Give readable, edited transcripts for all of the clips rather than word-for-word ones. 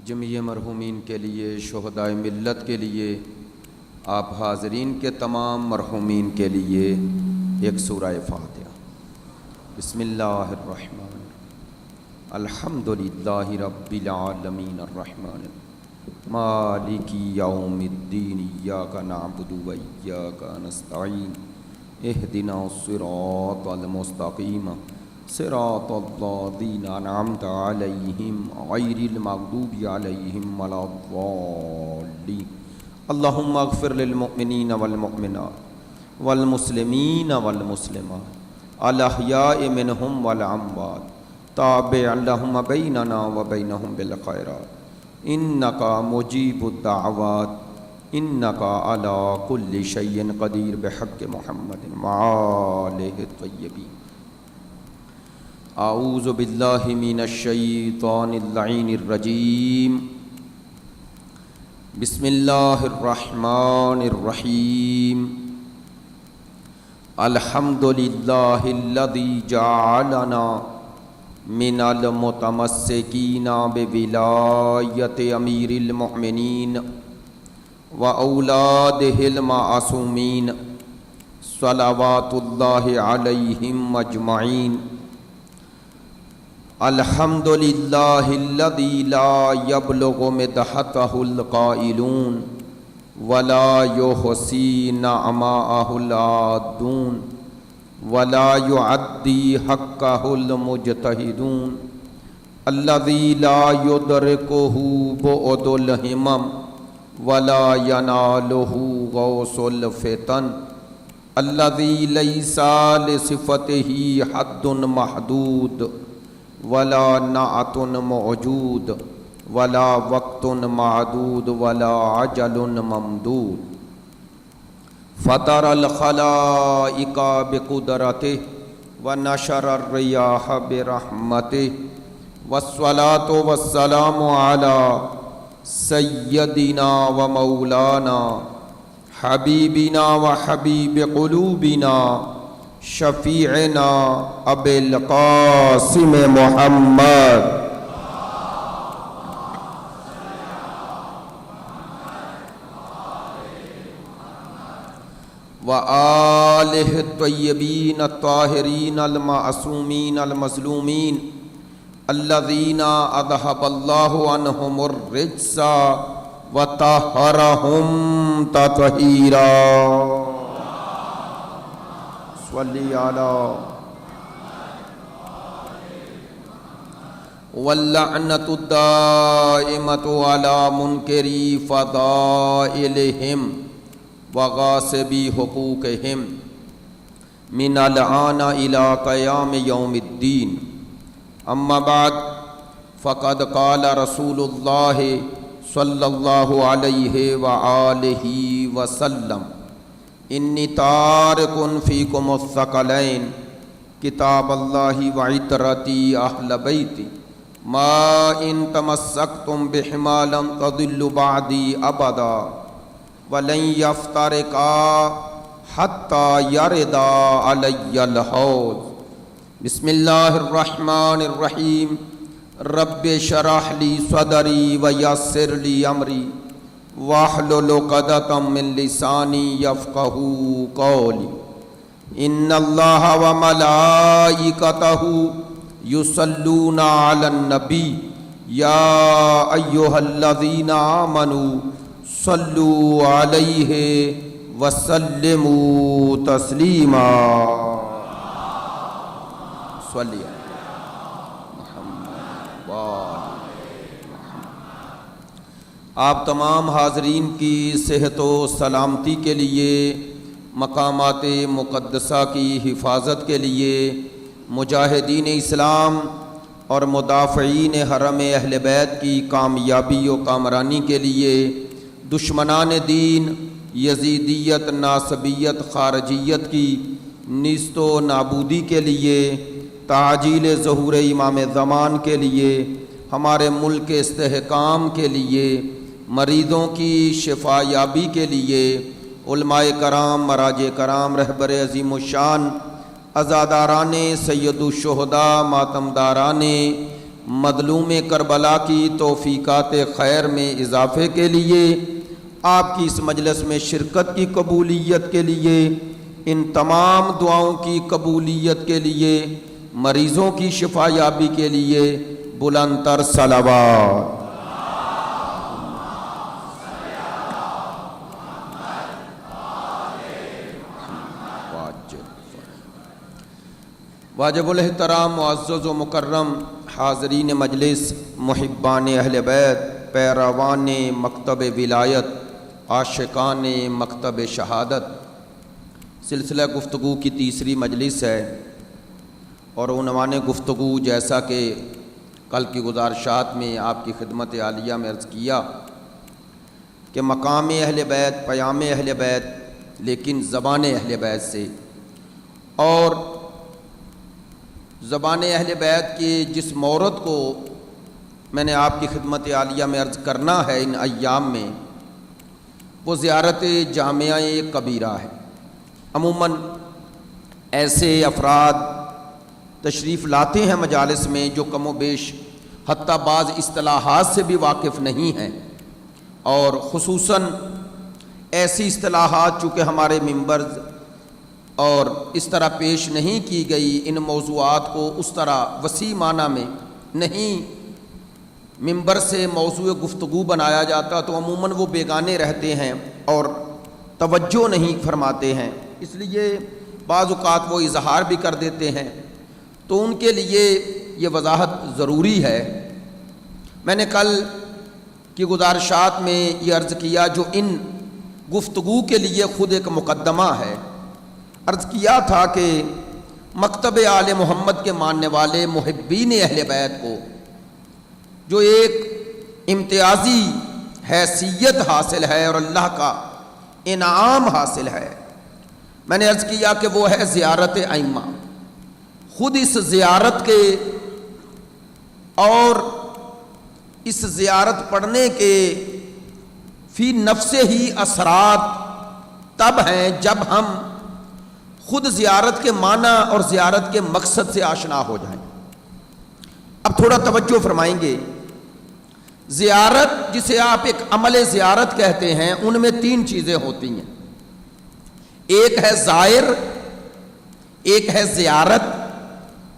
جمیع مرحومین کے لیے، شہدائے ملت کے لیے، آپ حاضرین کے تمام مرحومین کے لیے ایک سورہ فاتحہ۔ بسم اللہ الرحمن الرحیم، الحمد للہ رب العالمین الرحمن مالک یوم الدین، ایاک نعبد و ایاک نستعین، اہدنا الصراط المستقیم، صراط الذین انعمت علیہم غیر المغضوب علیہم ولا الضالین۔ اللہم اغفر للمؤمنین والمؤمنات والمسلمین والمسلمات الاحیاء منہم والاموات، تابع لہم بیننا وبینہم بالخیرات، انکا مجیب الدعوات، انکا علی کل شیء قدیر، بحق محمد وآلہ الطیبین۔ اعوذ باللہ من الشیطان اللعین الرجیم، بسم اللہ الرحمن الرحیم، الحمد للہ الذی جعلنا من المتمسکین بولایت امیر المؤمنین و اولادہ المعصومین صلوات اللہ علیہم اجمعین۔ الحمد للہ الذی لا یبلغ مدحتہ القائلون ولا یحصی نعماءہ العادون ولا یعدی حقہ المجتہدون، الذی لا یدرکہ بعد الہمم ولا ینالہ غوث الفتن، الذی لیس لصفتہ حد محدود ولا نعت موجود ولا وقت معدود ولا عجل ممدود، فطر الخلائق بقدرتہ ونشر الریاح برحمتہ، والصلاة والسلام علی سیدنا و مولانا حبیبنا و حبیب قلوبنا شفیعنا ابی القاسم محمد وآلہ الطیبین الطاہرین المعصومین المظلومین، الذین اذھب اللہ عنہم الرجس وطہرہم تطہیرا۔ صلی علی واللعنۃ الدائمۃ علی منکری فضائلہم وغاصبی حقوقہم من الآن الی قیام یوم الدین۔ اما بعد، فقد قال رسول اللہ صلی اللہ علیہ وآلہ وسلم، انی تارک فیکم الثقلین، کتاب اللہ وعطرتی اہل بیتی، ما ان تمسکتم بہما لن تضلوا بعدی ابدا ولن یفترقا حتی یردا علی الحوض۔ بسم اللہ الرحمن الرحیم، رب شرح لی صدری ویسر لی امری واحلل عقدۃ من لسانی یفقہوا قولی۔ ان اللہ وملائکتہ یصلون علی النبی، یا ایہا الذین آمنوا صلوا علیہ وسلموا تسلیما۔ صلی آپ تمام حاضرین کی صحت و سلامتی کے لیے، مقامات مقدسہ کی حفاظت کے لیے، مجاہدین اسلام اور مدافعین حرم اہل بیت کی کامیابی و کامرانی کے لیے، دشمنان دین یزیدیت، ناصبیت، خارجیت کی نیست و نابودی کے لیے، تعجیل ظہور امام زمان کے لیے، ہمارے ملک کے استحکام کے لیے، مریضوں کی شفا یابی کے لیے، علماء کرام، مراجع کرام، رہبر عظیم الشان، عزاداران سید الشہداء، ماتمداران مظلوم کربلا کی توفیقات خیر میں اضافے کے لیے، آپ کی اس مجلس میں شرکت کی قبولیت کے لیے، ان تمام دعاؤں کی قبولیت کے لیے، مریضوں کی شفا یابی کے لیے بلند تر صلوات۔ واجب الاحترام معزز و مکرم حاضرین مجلس، محبان اہل بیت، پیروان مکتب ولایت، عاشقان مکتب شہادت، سلسلہ گفتگو کی تیسری مجلس ہے، اور عنوان گفتگو جیسا کہ کل کی گزارشات میں آپ کی خدمت عالیہ میں عرض کیا کہ مقام اہل بیت، پیام اہل بیت، لیکن زبان اہل بیت سے، اور زبان اہل بیت کی جس مورد کو میں نے آپ کی خدمت عالیہ میں عرض کرنا ہے ان ایام میں، وہ زیارت جامعہ کبیرہ ہے۔ عموماً ایسے افراد تشریف لاتے ہیں مجالس میں جو کم و بیش حتیٰ بعض اصطلاحات سے بھی واقف نہیں ہیں، اور خصوصاً ایسی اصطلاحات چونکہ ہمارے ممبرز اور اس طرح پیش نہیں کی گئی، ان موضوعات کو اس طرح وسیع معنی میں نہیں ممبر سے موضوع گفتگو بنایا جاتا، تو عموماً وہ بیگانے رہتے ہیں اور توجہ نہیں فرماتے ہیں، اس لیے بعض اوقات وہ اظہار بھی کر دیتے ہیں، تو ان کے لیے یہ وضاحت ضروری ہے۔ میں نے کل کی گزارشات میں یہ عرض کیا، جو ان گفتگو کے لیے خود ایک مقدمہ ہے، عرض کیا تھا کہ مکتب آل محمد کے ماننے والے محبین اہل بیت کو جو ایک امتیازی حیثیت حاصل ہے اور اللہ کا انعام حاصل ہے، میں نے عرض کیا کہ وہ ہے زیارت ائمہ۔ خود اس زیارت کے اور اس زیارت پڑھنے کے فی نفس ہی اثرات تب ہیں جب ہم خود زیارت کے معنی اور زیارت کے مقصد سے آشنا ہو جائیں۔ اب تھوڑا توجہ فرمائیں گے، زیارت جسے آپ ایک عمل زیارت کہتے ہیں، ان میں تین چیزیں ہوتی ہیں، ایک ہے زائر، ایک ہے زیارت،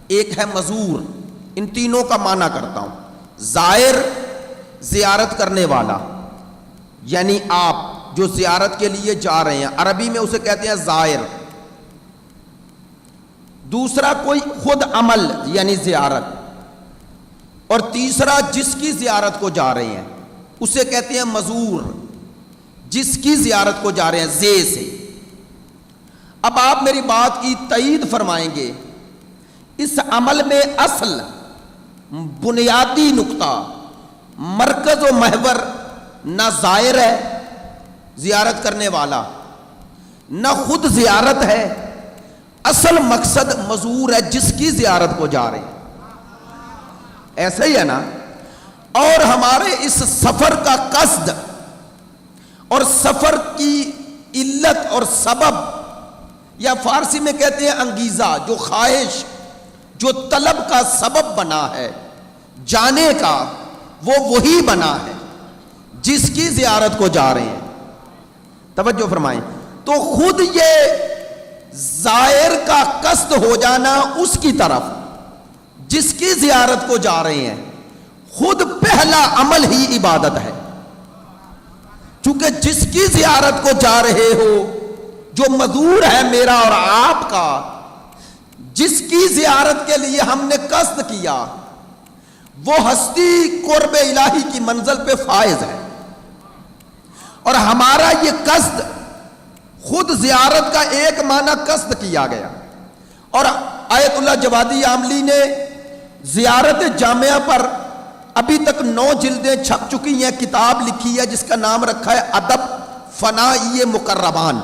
ایک ہے مزور۔ ان تینوں کا معنی کرتا ہوں۔ زائر زیارت کرنے والا، یعنی آپ جو زیارت کے لیے جا رہے ہیں، عربی میں اسے کہتے ہیں زائر۔ دوسرا کوئی خود عمل یعنی زیارت، اور تیسرا جس کی زیارت کو جا رہے ہیں اسے کہتے ہیں مزور، جس کی زیارت کو جا رہے ہیں، زے سے۔ اب آپ میری بات کی تائید فرمائیں گے، اس عمل میں اصل بنیادی نقطہ، مرکز و محور نہ زائر ہے زیارت کرنے والا، نہ خود زیارت ہے، اصل مقصد مزور ہے جس کی زیارت کو جا رہے ہیں۔ ایسا ہی ہے نا؟ اور ہمارے اس سفر کا قصد اور سفر کی علت اور سبب، یا فارسی میں کہتے ہیں انگیزہ، جو خواہش، جو طلب کا سبب بنا ہے جانے کا، وہ وہی بنا ہے جس کی زیارت کو جا رہے ہیں۔ توجہ فرمائیں۔ تو خود یہ زائر کا قصد ہو جانا اس کی طرف جس کی زیارت کو جا رہے ہیں، خود پہلا عمل ہی عبادت ہے۔ چونکہ جس کی زیارت کو جا رہے ہو، جو مزور ہے میرا اور آپ کا، جس کی زیارت کے لیے ہم نے قصد کیا، وہ ہستی قرب الہی کی منزل پہ فائز ہے، اور ہمارا یہ قصد خود زیارت کا ایک معنی قصد کیا گیا۔ اور آیت اللہ جوادی عاملی نے زیارت جامعہ پر ابھی تک 9 جلدیں چھپ چکی ہیں، کتاب لکھی ہے جس کا نام رکھا ہے ادب فنائی مقربان۔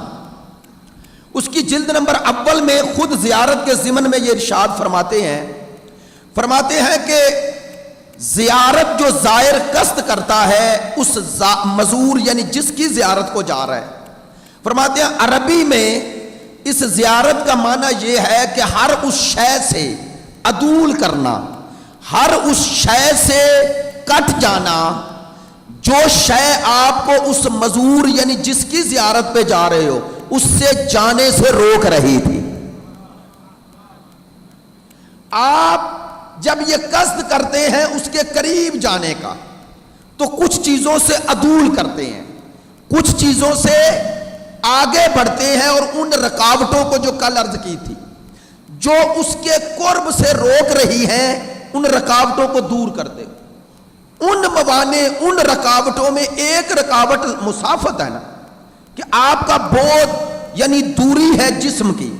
اس کی جلد نمبر اول میں خود زیارت کے ضمن میں یہ ارشاد فرماتے ہیں کہ زیارت جو زائر قصد کرتا ہے اس مزور یعنی جس کی زیارت کو جا رہا ہے، فرماتے ہیں عربی میں اس زیارت کا معنی یہ ہے کہ ہر اس شے سے عدول کرنا، ہر اس شے سے کٹ جانا جو شے آپ کو اس مزور یعنی جس کی زیارت پہ جا رہے ہو اس سے جانے سے روک رہی تھی. آپ جب یہ قصد کرتے ہیں اس کے قریب جانے کا تو کچھ چیزوں سے عدول کرتے ہیں, کچھ چیزوں سے آگے بڑھتے ہیں, اور ان رکاوٹوں کو جو کل عرض کی تھی جو اس کے قرب سے روک رہی ہیں ان رکاوٹوں کو دور کرتے. ان موانع, ان رکاوٹوں میں ایک رکاوٹ مسافت ہے نا, کہ آپ کا بود یعنی دوری ہے جسم کی,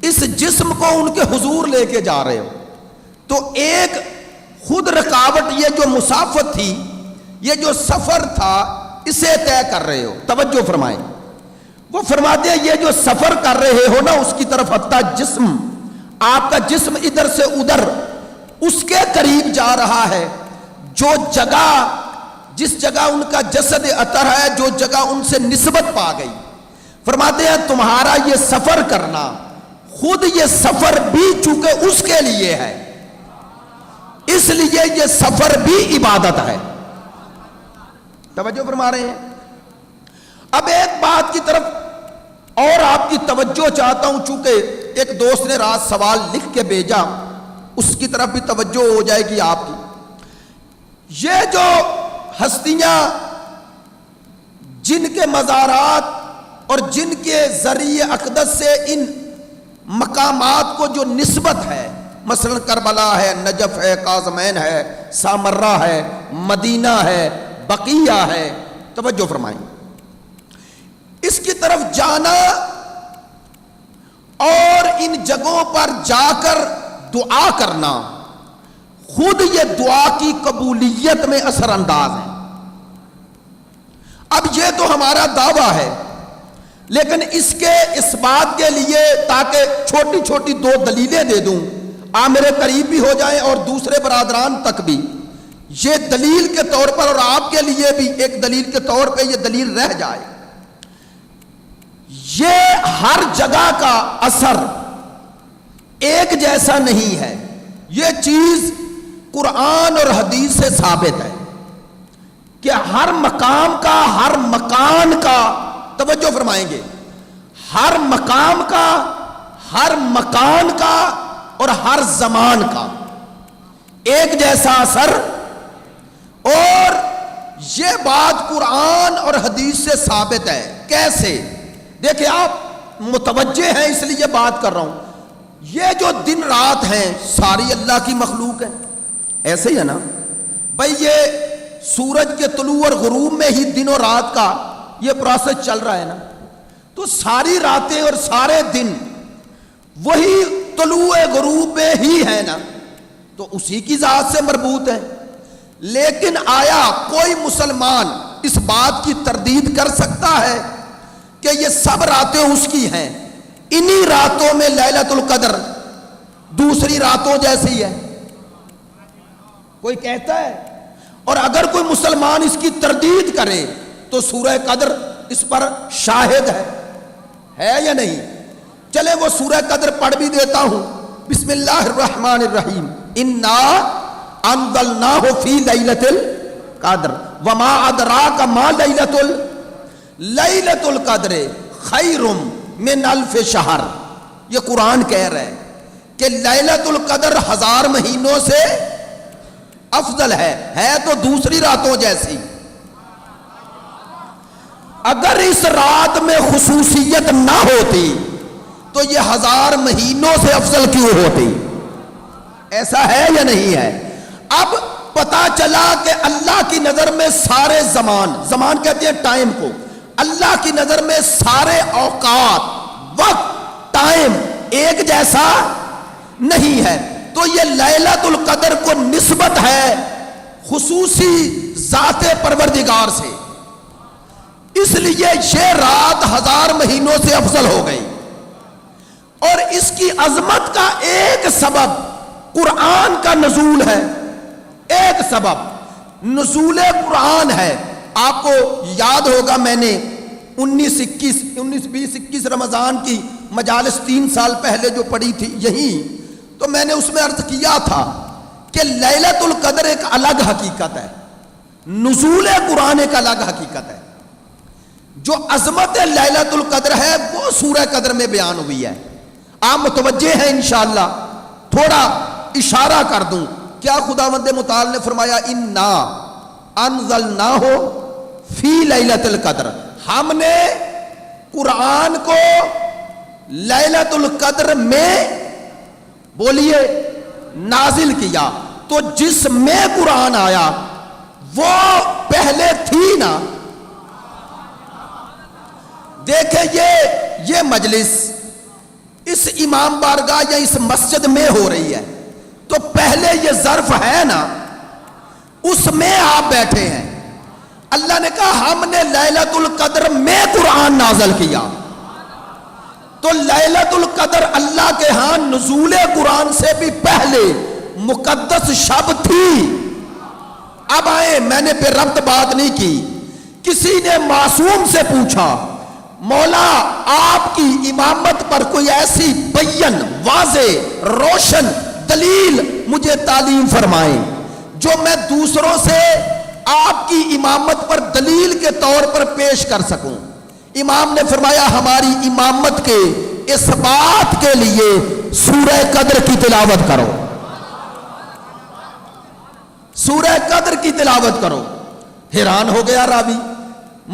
اس جسم کو ان کے حضور لے کے جا رہے ہو, تو ایک خود رکاوٹ یہ جو مسافت تھی, یہ جو سفر تھا, اسے طے کر رہے ہو. توجہ فرمائیں, وہ فرماتے ہیں یہ جو سفر کر رہے ہو نا اس کی طرف حتیٰ جسم, آپ کا جسم ادھر سے ادھر اس کے قریب جا رہا ہے جو جگہ, جس جگہ ان کا جسد اطہر ہے, جو جگہ ان سے نسبت پا گئی. فرماتے ہیں تمہارا یہ سفر کرنا, خود یہ سفر بھی چونکہ اس کے لیے ہے, اس لیے یہ سفر بھی عبادت ہے. توجہ فرما رہے ہیں. اب ایک بات کی طرف اور آپ کی توجہ چاہتا ہوں, چونکہ ایک دوست نے رات سوال لکھ کے بھیجا, اس کی طرف بھی توجہ ہو جائے گی آپ کی. یہ جو ہستیاں جن کے مزارات اور جن کے ذریعے عقدت سے ان مقامات کو جو نسبت ہے, مثلا کربلا ہے, نجف ہے, کاظمین ہے, سامرہ ہے, مدینہ ہے, بقیہ ہے, توجہ فرمائیں, اس کی طرف جانا اور ان جگہوں پر جا کر دعا کرنا خود یہ دعا کی قبولیت میں اثر انداز ہے. اب یہ تو ہمارا دعویٰ ہے, لیکن اس کے اس بات کے لیے تاکہ چھوٹی چھوٹی دو دلیلیں دے دوں, آپ میرے قریب بھی ہو جائیں اور دوسرے برادران تک بھی یہ دلیل کے طور پر, اور آپ کے لیے بھی ایک دلیل کے طور پہ یہ دلیل رہ جائے. یہ ہر جگہ کا اثر ایک جیسا نہیں ہے. یہ چیز قرآن اور حدیث سے ثابت ہے کہ ہر مقام کا, ہر مکان کا, توجہ فرمائیں گے, ہر مقام کا, ہر مکان کا اور ہر زمان کا ایک جیسا اثر. اور یہ بات قرآن اور حدیث سے ثابت ہے. کیسے؟ دیکھیں آپ متوجہ ہیں اس لیے بات کر رہا ہوں. یہ جو دن رات ہیں ساری اللہ کی مخلوق ہے, ایسے ہی ہے نا بھائی. یہ سورج کے طلوع اور غروب میں ہی دن اور رات کا یہ پروسیس چل رہا ہے نا, تو ساری راتیں اور سارے دن وہی طلوع غروب میں ہی ہے نا, تو اسی کی ذات سے مربوط ہے. لیکن آیا کوئی مسلمان اس بات کی تردید کر سکتا ہے کہ یہ سب راتیں اس کی ہیں, انہی راتوں میں لیلۃ القدر دوسری راتوں جیسی ہے؟ کوئی کہتا ہے؟ اور اگر کوئی مسلمان اس کی تردید کرے تو سورہ قدر اس پر شاہد ہے یا نہیں؟ چلے وہ سورہ قدر پڑھ بھی دیتا ہوں. بسم اللہ الرحمن الرحیم. انا انزلناہ فی لیلۃ القدر وما ادراک ما لیلۃ القدر خیر من الف شہر. یہ قرآن کہہ رہا ہے کہ لیلۃ القدر 1000 مہینوں سے افضل ہے تو دوسری راتوں جیسی. اگر اس رات میں خصوصیت نہ ہوتی تو یہ 1000 مہینوں سے افضل کیوں ہوتی؟ ایسا ہے یا نہیں ہے؟ اب پتا چلا کہ اللہ کی نظر میں سارے زمان کہتے ہیں ٹائم کو, اللہ کی نظر میں سارے اوقات, وقت, ٹائم ایک جیسا نہیں ہے. تو یہ لیلۃ القدر کو نسبت ہے خصوصی ذات پروردگار سے, اس لیے یہ رات 1000 مہینوں سے افضل ہو گئی. اور اس کی عظمت کا ایک سبب قرآن کا نزول ہے, ایک سبب نزول قرآن ہے. آپ کو یاد ہوگا میں نے 19-20-21 رمضان کی مجالس 3 سال پہلے جو پڑھی تھی یہی, تو میں نے اس میں عرض کیا تھا کہ لیلۃ القدر ایک الگ حقیقت ہے، نزول قرآن ایک الگ حقیقت ہے. جو عظمت لیلۃ القدر ہے وہ سورہ قدر میں بیان ہوئی ہے. آپ متوجہ ہیں انشاءاللہ؟ تھوڑا اشارہ کر دوں. کیا خداوند متعال نے فرمایا انا انزلناہ فی لیلۃ القدر، ہم نے قرآن کو لیلۃ القدر میں بولیے نازل کیا. تو جس میں قرآن آیا وہ پہلے تھی نا. دیکھیں یہ مجلس اس امام بارگاہ یا اس مسجد میں ہو رہی ہے، تو پہلے یہ ظرف ہے نا، اس میں آپ بیٹھے ہیں. اللہ نے کہا ہم نے لیلۃ القدر میں قرآن نازل کیا. تو لیلۃ القدر اللہ کے ہاں نزول قرآن سے بھی پہلے مقدس شب تھی. اب آئے، میں نے پہ ربط بات نہیں کی. کسی نے معصوم سے پوچھا مولا آپ کی امامت پر کوئی ایسی بین واضح روشن دلیل مجھے تعلیم فرمائیں جو میں دوسروں سے آپ کی امامت پر دلیل کے طور پر پیش کر سکوں. امام نے فرمایا ہماری امامت کے اس بات کے لیے سورہ قدر کی تلاوت کرو، سورہ قدر کی تلاوت کرو. حیران ہو گیا راوی،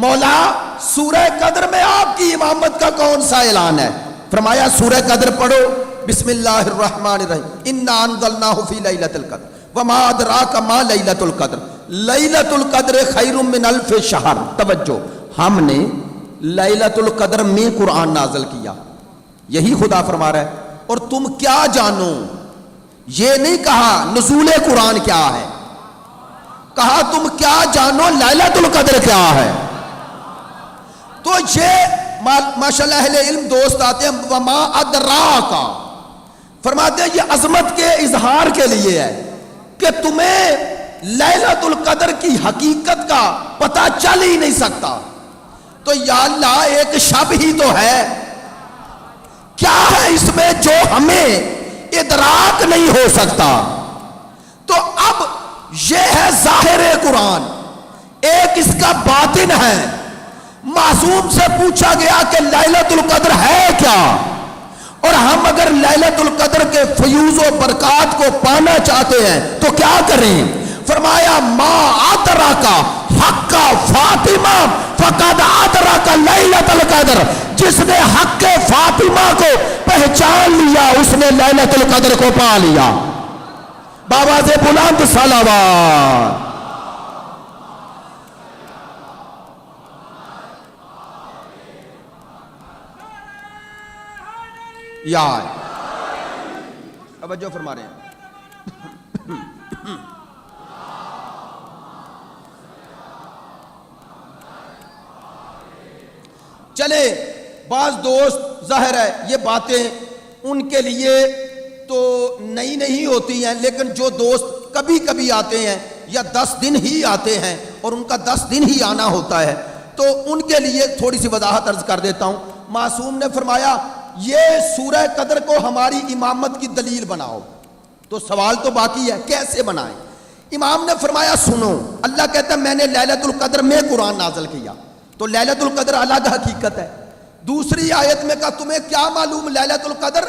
مولا سورہ قدر میں آپ کی امامت کا کون سا اعلان ہے؟ فرمایا سورہ قدر پڑھو، بسم اللہ الرحمن الرحیم، انا انزلناہ فی لیلۃ القدر وما ادراک ما لیلۃ القدر لیلۃ القدر خیر من الف شہر. توجہ، ہم نے لیلۃ القدر میں قرآن نازل کیا، یہی خدا فرما رہا ہے. اور تم کیا جانو، یہ نہیں کہا نزول قرآن کیا ہے، کہا تم کیا جانو لیلۃ القدر کیا ہے. تو یہ ماشاءاللہ اہل علم دوست آتے ہیں، وما ادراک، فرماتے ہیں یہ عظمت کے اظہار کے لیے ہے کہ تمہیں لیلۃ القدر کی حقیقت کا پتہ چل ہی نہیں سکتا. تو یا اللہ ایک شب ہی تو ہے، کیا ہے اس میں جو ہمیں ادراک نہیں ہو سکتا؟ تو اب یہ ہے ظاہر قرآن، ایک اس کا باطن ہے. معصوم سے پوچھا گیا کہ لیلۃ القدر ہے کیا، اور ہم اگر لیلۃ القدر کے فیوز و برکات کو پانا چاہتے ہیں تو کیا کریں؟ فرمایا ما ادراک حق فاطمہ فقد ادرک لیلۃ القدر، جس نے حق فاطمہ کو پہچان لیا اس نے لیلۃ القدر کو پا لیا. بابا سے بلند صلوات. یار توجہ فرما رہے ہیں. چلے بعض دوست ظاہر ہے یہ باتیں ان کے لیے تو نئی نہیں ہوتی ہیں، لیکن جو دوست کبھی کبھی آتے ہیں یا 10 دن ہی آتے ہیں اور ان کا 10 دن ہی آنا ہوتا ہے، تو ان کے لیے تھوڑی سی وضاحت عرض کر دیتا ہوں. معصوم نے فرمایا یہ سورہ قدر کو ہماری امامت کی دلیل بناؤ. تو سوال تو باقی ہے کیسے بنائیں؟ امام نے فرمایا سنو، اللہ کہتا ہے میں نے لیلۃ القدر میں قرآن نازل کیا. تو لیلۃ القدر الگ حقیقت ہے. دوسری آیت میں کہا تمہیں کیا معلوم لیلۃ القدر؟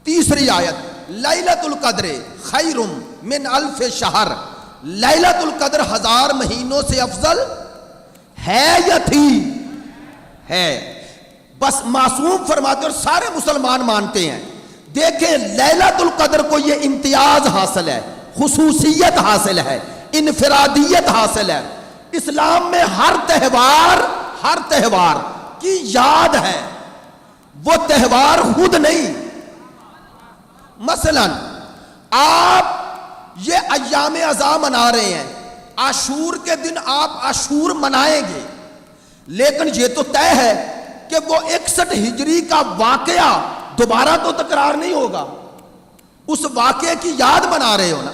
تیسری آیت لیلۃ القدر خیر من الف شہر، لیلۃ القدر 1000 مہینوں سے افضل ہے یا تھی؟ ہے. بس معصوم فرماتے اور سارے مسلمان مانتے ہیں. دیکھیں لیلۃ القدر کو یہ امتیاز حاصل ہے، خصوصیت حاصل ہے، انفرادیت حاصل ہے. اسلام میں ہر تہوار کی یاد ہے، وہ تہوار خود نہیں. مثلا آپ یہ ایام عزا منا رہے ہیں، عاشور کے دن آپ عاشور منائیں گے، لیکن یہ تو طے ہے کہ وہ 61 ہجری کا واقعہ دوبارہ تو تکرار نہیں ہوگا. اس واقعے کی یاد منا رہے ہو نا.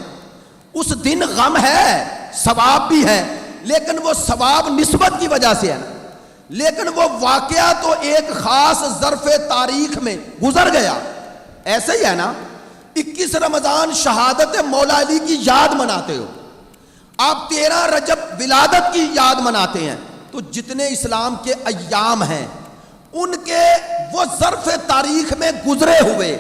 اس دن غم ہے، ثواب بھی ہے، لیکن وہ ثواب نسبت کی وجہ سے ہے نا. لیکن وہ واقعہ تو ایک خاص ظرف تاریخ میں گزر گیا. ایسے ہی ہے نا، 21 رمضان شہادت مولا علی کی یاد مناتے ہو، آپ 13 رجب ولادت کی یاد مناتے ہیں، تو جتنے اسلام کے ایام ہیں ان کے وہ ظرف تاریخ میں گزرے ہوئے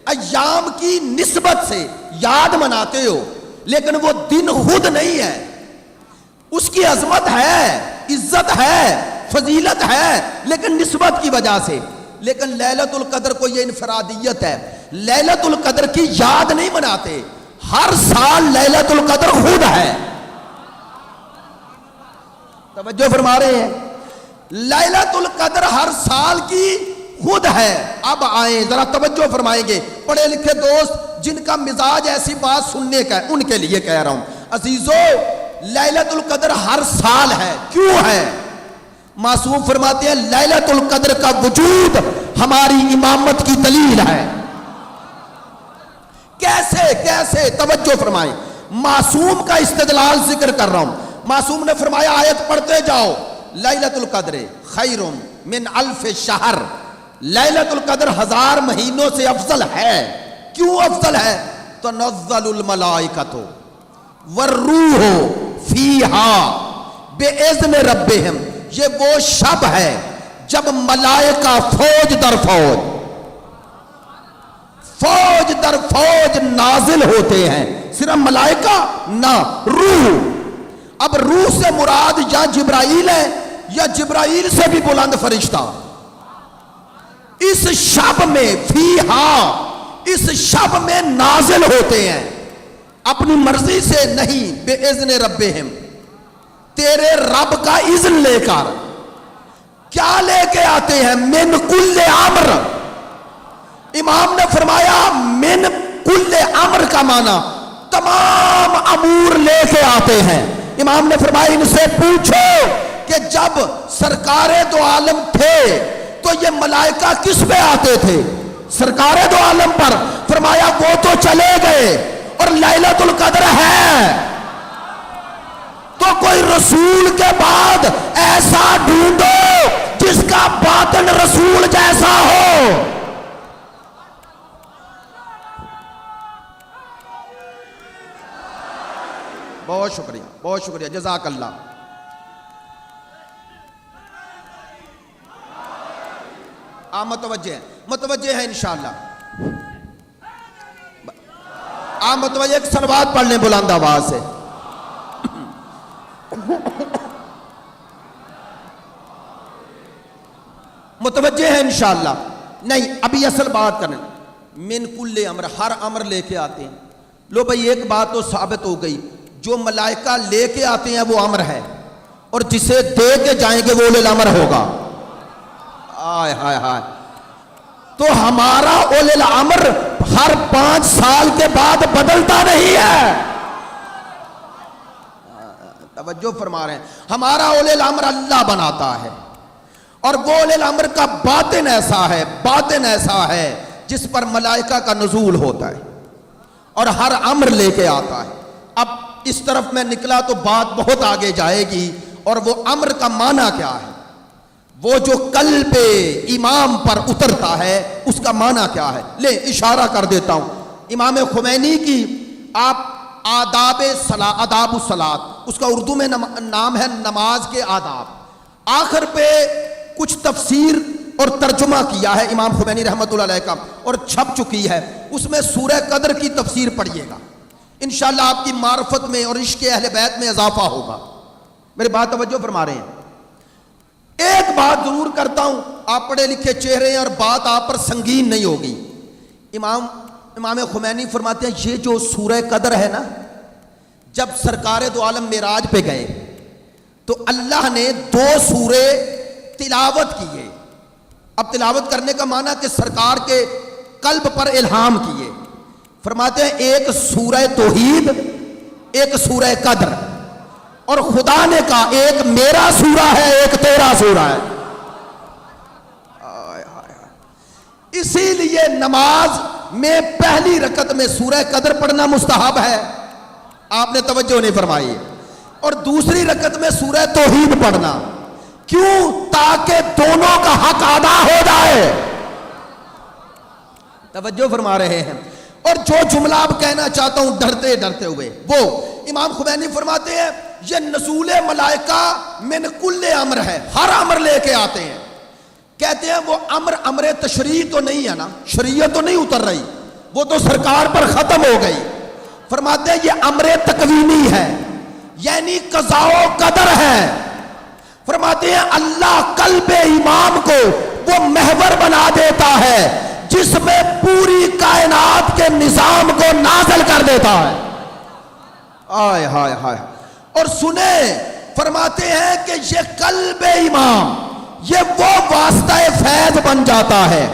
ایام کی نسبت سے یاد مناتے ہو، لیکن وہ دن خود نہیں ہے، اس کی عظمت ہے، عزت ہے، فضیلت ہے، لیکن نسبت کی وجہ سے۔ لیکن لیلۃ القدر کو یہ انفرادیت ہے، لیلۃ القدر کی یاد نہیں مناتے، ہر سال لیلۃ القدر خود ہے۔ توجہ فرما رہے ہیں؟ لیلۃ القدر ہر سال کی خود ہے۔ اب آئیں ذرا توجہ فرمائیں گے پڑھے لکھے دوست جن کا مزاج ایسی بات سننے کا ہے، ان کے لیے کہہ رہا ہوں عزیزو، لیلۃ القدر ہر سال ہے۔ کیوں ہے؟ معصوم فرماتے ہیں لیلۃ القدر کا وجود ہماری امامت کی دلیل ہے۔ کیسے توجہ فرمائیں، معصوم کا استدلال ذکر کر رہا ہوں۔ معصوم نے فرمایا آیت پڑھتے جاؤ، لیلۃ القدر خیر من الف شہر، لیلۃ القدر 1000 مہینوں سے افضل ہے۔ کیوں افضل ہے؟ تنزل الملائکۃ والروح فیہا باذن ربہم، یہ وہ شب ہے جب ملائکہ فوج در فوج نازل ہوتے ہیں۔ صرف ملائکہ نہ، روح۔ اب روح سے مراد یا جبرائیل ہے یا جبرائیل سے بھی بلند فرشتہ۔ اس شب میں فیہا، اس شب میں نازل ہوتے ہیں، اپنی مرضی سے نہیں، بے اذن ربہم، تیرے رب کا اذن لے کر۔ کیا لے کے آتے ہیں؟ من کل امر۔ امام نے فرمایا من کل امر کا معنی تمام امور لے کے آتے ہیں۔ امام نے فرمایا ان سے پوچھو کہ جب سرکار دو عالم تھے تو یہ ملائکہ کس پہ آتے تھے؟ سرکار دو عالم پر۔ فرمایا وہ تو چلے گئے اور لیلۃ القدر ہے، تو کوئی رسول کے بعد ایسا ڈھونڈو جس کا باطن رسول جیسا ہو۔ بہت شکریہ، بہت شکریہ، جزاک اللہ۔ آپ متوجہ ہیں انشاءاللہ؟ آپ متوجہ، ایک صلوات پڑھ لیں بلند آواز سے۔ متوجہ ہے انشاءاللہ؟ نہیں، ابھی اصل بات کریں۔ من کل امر، ہر امر لے کے آتے ہیں۔ لو بھئی ایک بات تو ثابت ہو گئی، جو ملائکہ لے کے آتے ہیں وہ امر ہے، اور جسے دے کے جائیں گے وہ اولل الامر ہوگا۔ آئے ہائے ہائے، تو ہمارا اولل الامر ہر 5 سال کے بعد بدلتا نہیں ہے۔ توجہ فرما رہے ہیں، ہمارا اولل الامر اللہ بناتا ہے، اور وہ اولل الامر کا باطن ایسا ہے جس پر ملائکہ کا نزول ہوتا ہے اور ہر امر لے کے آتا ہے۔ اب اس طرف میں نکلا تو بات بہت آگے جائے گی، اور وہ امر کا معنی کیا ہے، وہ جو قلب امام پر اترتا ہے اس کا معنی کیا ہے۔ لے اشارہ کر دیتا ہوں، امام خمینی کی آپ آداب الصلاۃ، اس کا اردو میں نام ہے نماز کے آداب، آخر پہ کچھ تفسیر اور ترجمہ کیا ہے امام خمینی رحمۃ اللہ علیہ کا، اور چھپ چکی ہے، اس میں سورہ قدر کی تفسیر پڑھیے گا، انشاءاللہ آپ کی معرفت میں اور عشق اہل بیت میں اضافہ ہوگا۔ میرے بات توجہ فرما رہے ہیں؟ ایک بات ضرور کرتا ہوں، آپ پڑھے لکھے چہرے ہیں اور بات آپ پر سنگین نہیں ہوگی۔ امام خمینی فرماتے ہیں یہ جو سورہ قدر ہے نا، جب سرکار دو عالم معراج پہ گئے تو اللہ نے 2 سورے تلاوت کیے۔ اب تلاوت کرنے کا معنی کہ سرکار کے قلب پر الہام کیے۔ فرماتے ہیں ایک سورہ توحید، ایک سورہ قدر، اور خدا نے کہا ایک میرا سورہ ہے ایک تیرا سورہ ہے۔ اسی لیے نماز میں پہلی رکعت میں سورہ قدر پڑھنا مستحب ہے، آپ نے توجہ نہیں فرمائی، اور دوسری رکعت میں سورہ توحید پڑھنا۔ کیوں؟ تاکہ دونوں کا حق ادا ہو جائے۔ توجہ فرما رہے ہیں؟ اور جو جملہ اب کہنا چاہتا ہوں ڈرتے ڈرتے ہوئے، وہ امام خمینی فرماتے ہیں یہ نزول ملائکہ من کل امر ہے، ہر امر لے کے آتے ہیں. کہتے ہیں وہ امر تشریع تو نہیں ہے نا، شریعت تو نہیں اتر رہی، وہ تو سرکار پر ختم ہو گئی. فرماتے ہیں یہ امر تکوینی ہے، یعنی قضاء و قدر ہے. فرماتے ہیں اللہ قلب امام کو وہ محور بنا دیتا ہے جس میں پوری کائنات کے نظام کو نازل کر دیتا ہے. آئے ہائے ہائے. اور سنیں، فرماتے ہیں کہ یہ قلب امام یہ وہ واسطہ فیض بن جاتا ہے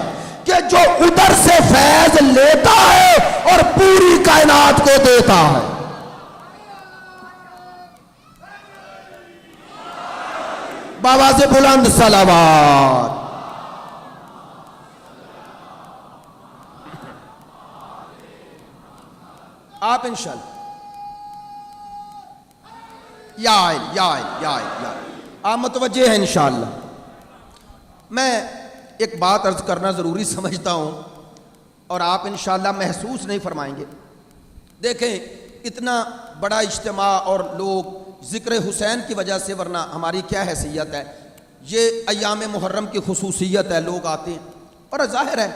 کہ جو ادھر سے فیض لیتا ہے اور پوری کائنات کو دیتا ہے. بابا سے بلند صلوات. آپ انشاءاللہ یا آپ متوجہ ہیں انشاءاللہ. میں ایک بات عرض کرنا ضروری سمجھتا ہوں اور آپ انشاءاللہ محسوس نہیں فرمائیں گے. دیکھیں اتنا بڑا اجتماع اور لوگ ذکر حسین کی وجہ سے، ورنہ ہماری کیا حیثیت ہے، یہ ایام محرم کی خصوصیت ہے، لوگ آتے ہیں. اور ظاہر ہے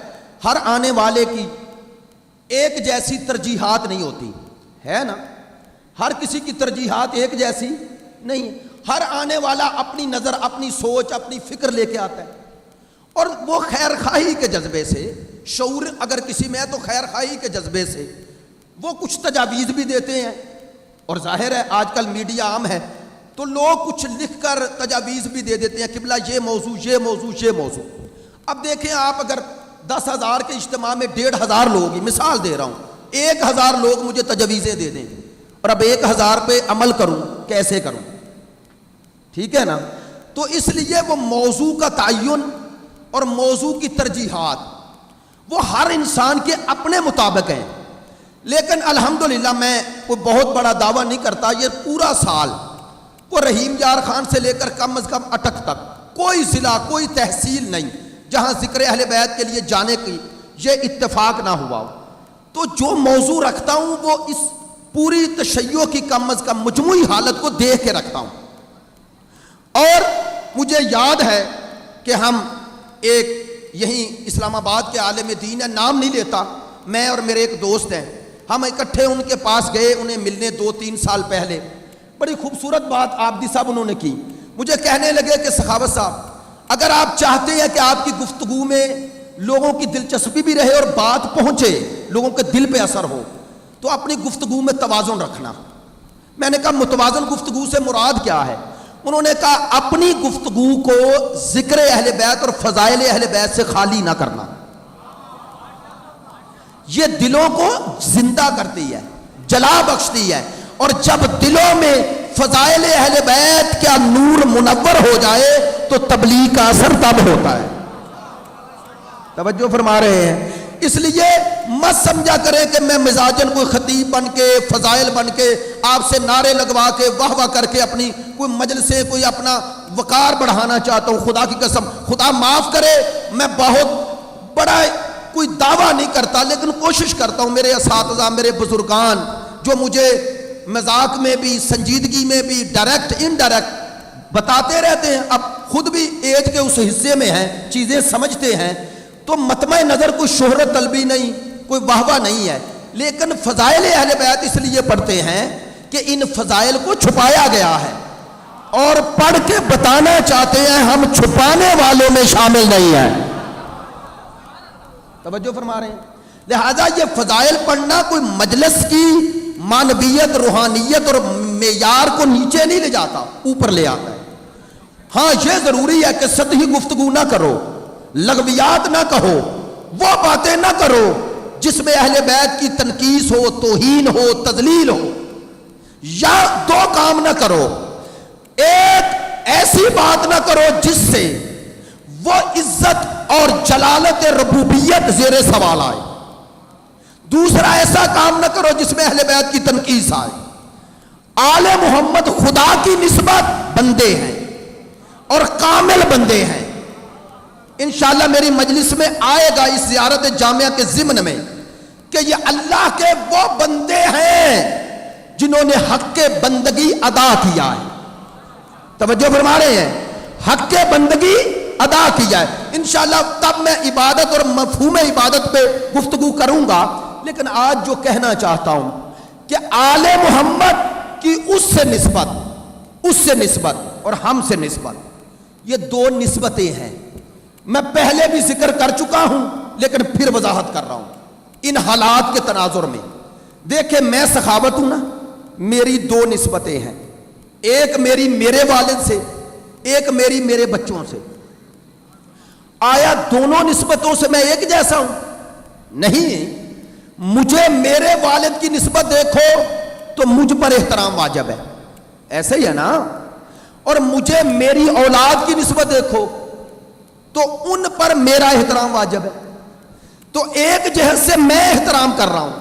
ہر آنے والے کی ایک جیسی ترجیحات نہیں ہوتی ہے نا، ہر کسی کی ترجیحات ایک جیسی نہیں. ہر آنے والا اپنی نظر، اپنی سوچ، اپنی فکر لے کے آتا ہے، اور وہ خیر خواہی کے جذبے سے، شعور اگر کسی میں ہے تو خیر خواہی کے جذبے سے وہ کچھ تجاویز بھی دیتے ہیں. اور ظاہر ہے آج کل میڈیا عام ہے تو لوگ کچھ لکھ کر تجاویز بھی دے دیتے ہیں، قبلہ یہ موضوع یہ موضوع یہ موضوع. اب دیکھیں آپ اگر 10,000 کے اجتماع میں 1,500 لوگ ہی، مثال دے رہا ہوں، 1,000 لوگ مجھے تجاویزیں دے دیں اور اب 1,000 پہ عمل کروں، کیسے کروں؟ ٹھیک ہے نا. تو اس لیے وہ موضوع کا تعین اور موضوع کی ترجیحات وہ ہر انسان کے اپنے مطابق ہیں. لیکن الحمدللہ میں کوئی بہت بڑا دعویٰ نہیں کرتا، یہ پورا سال وہ رحیم یار خان سے لے کر کم از کم اٹک تک کوئی ضلع، کوئی تحصیل نہیں جہاں ذکر اہل بیت کے لیے جانے کی یہ اتفاق نہ ہوا ہو. تو جو موضوع رکھتا ہوں وہ اس پوری تشیع کی کم از کم مجموعی حالت کو دیکھ کے رکھتا ہوں. اور مجھے یاد ہے کہ ہم ایک یہیں اسلام آباد کے عالم دین ہے، نام نہیں لیتا، میں اور میرے ایک دوست ہیں، ہم اکٹھے ان کے پاس گئے انہیں ملنے 2-3 سال پہلے. بڑی خوبصورت بات عابدی صاحب انہوں نے کی. مجھے کہنے لگے کہ سخاوت صاحب اگر آپ چاہتے ہیں کہ آپ کی گفتگو میں لوگوں کی دلچسپی بھی رہے اور بات پہنچے، لوگوں کے دل پہ اثر ہو، تو اپنی گفتگو میں توازن رکھنا. میں نے کہا متوازن گفتگو سے مراد کیا ہے؟ انہوں نے کہا اپنی گفتگو کو ذکر اہل بیت اور فضائل اہل بیت سے خالی نہ کرنا. یہ دلوں کو زندہ کرتی ہے، جلا بخشتی ہے، اور جب دلوں میں فضائل اہل بیت کا نور منور ہو جائے تو تبلیغ کا اثر تب ہوتا ہے. توجہ فرما رہے ہیں؟ اس لیے مت سمجھا کریں کہ میں مزاجن کوئی خطیب بن کے، فضائل بن کے آپ سے نعرے لگوا کے واہ واہ کر کے اپنی کوئی مجلسیں، کوئی اپنا وقار بڑھانا چاہتا ہوں. خدا کی قسم، خدا معاف کرے، میں بہت بڑا کوئی دعویٰ نہیں کرتا، لیکن کوشش کرتا ہوں. میرے اساتذہ، میرے بزرگان جو مجھے مذاق میں بھی، سنجیدگی میں بھی، ڈائریکٹ انڈائریکٹ بتاتے رہتے ہیں، اب خود بھی ایج کے اس حصے میں ہیں، چیزیں سمجھتے ہیں، تو مطمع نظر کوئی شہرت طلبی نہیں، کوئی واہ واہ نہیں ہے، لیکن فضائل اہل بیت اس لیے پڑھتے ہیں کہ ان فضائل کو چھپایا گیا ہے اور پڑھ کے بتانا چاہتے ہیں ہم چھپانے والوں میں شامل نہیں ہیں. توجہ فرما رہے ہیں؟ لہذا یہ فضائل پڑھنا کوئی مجلس کی معنویت، روحانیت اور معیار کو نیچے نہیں لے جاتا، اوپر لے آتا ہے. ہاں یہ ضروری ہے کہ سطحی گفتگو نہ کرو، لغویات نہ کہو، وہ باتیں نہ کرو جس میں اہل بیت کی تنقیص ہو، توہین ہو، تذلیل ہو. یا دو کام نہ کرو، ایک ایسی بات نہ کرو جس سے وہ عزت اور جلالت ربوبیت زیر سوال آئے. دوسرا ایسا کام نہ کرو جس میں اہل بیت کی تنقیص آئے. آل محمد خدا کی نسبت بندے ہیں اور کامل بندے ہیں. انشاءاللہ میری مجلس میں آئے گا اس زیارت جامعہ کے ضمن میں کہ کہ یہ اللہ کے وہ بندے ہیں جنہوں نے حق کے بندگی ادا کیا ہے. توجہ فرما رہے ہیں, حق کے بندگی ادا کیا ہے. انشاءاللہ تب میں عبادت اور مفہوم عبادت پہ گفتگو کروں گا, لیکن آج جو کہنا چاہتا ہوں کہ آل محمد کی اس سے نسبت اور ہم سے نسبت, یہ دو نسبتیں ہیں. میں پہلے بھی ذکر کر چکا ہوں لیکن پھر وضاحت کر رہا ہوں ان حالات کے تناظر میں. دیکھیں میں سخاوت ہوں نا, میری دو نسبتیں ہیں, ایک میری میرے والد سے, ایک میری میرے بچوں سے. آیا دونوں نسبتوں سے میں ایک جیسا ہوں؟ نہیں. مجھے میرے والد کی نسبت دیکھو تو مجھ پر احترام واجب ہے, ایسے ہی ہے نا. اور مجھے میری اولاد کی نسبت دیکھو تو ان پر میرا احترام واجب ہے. تو ایک جہت سے میں احترام کر رہا ہوں,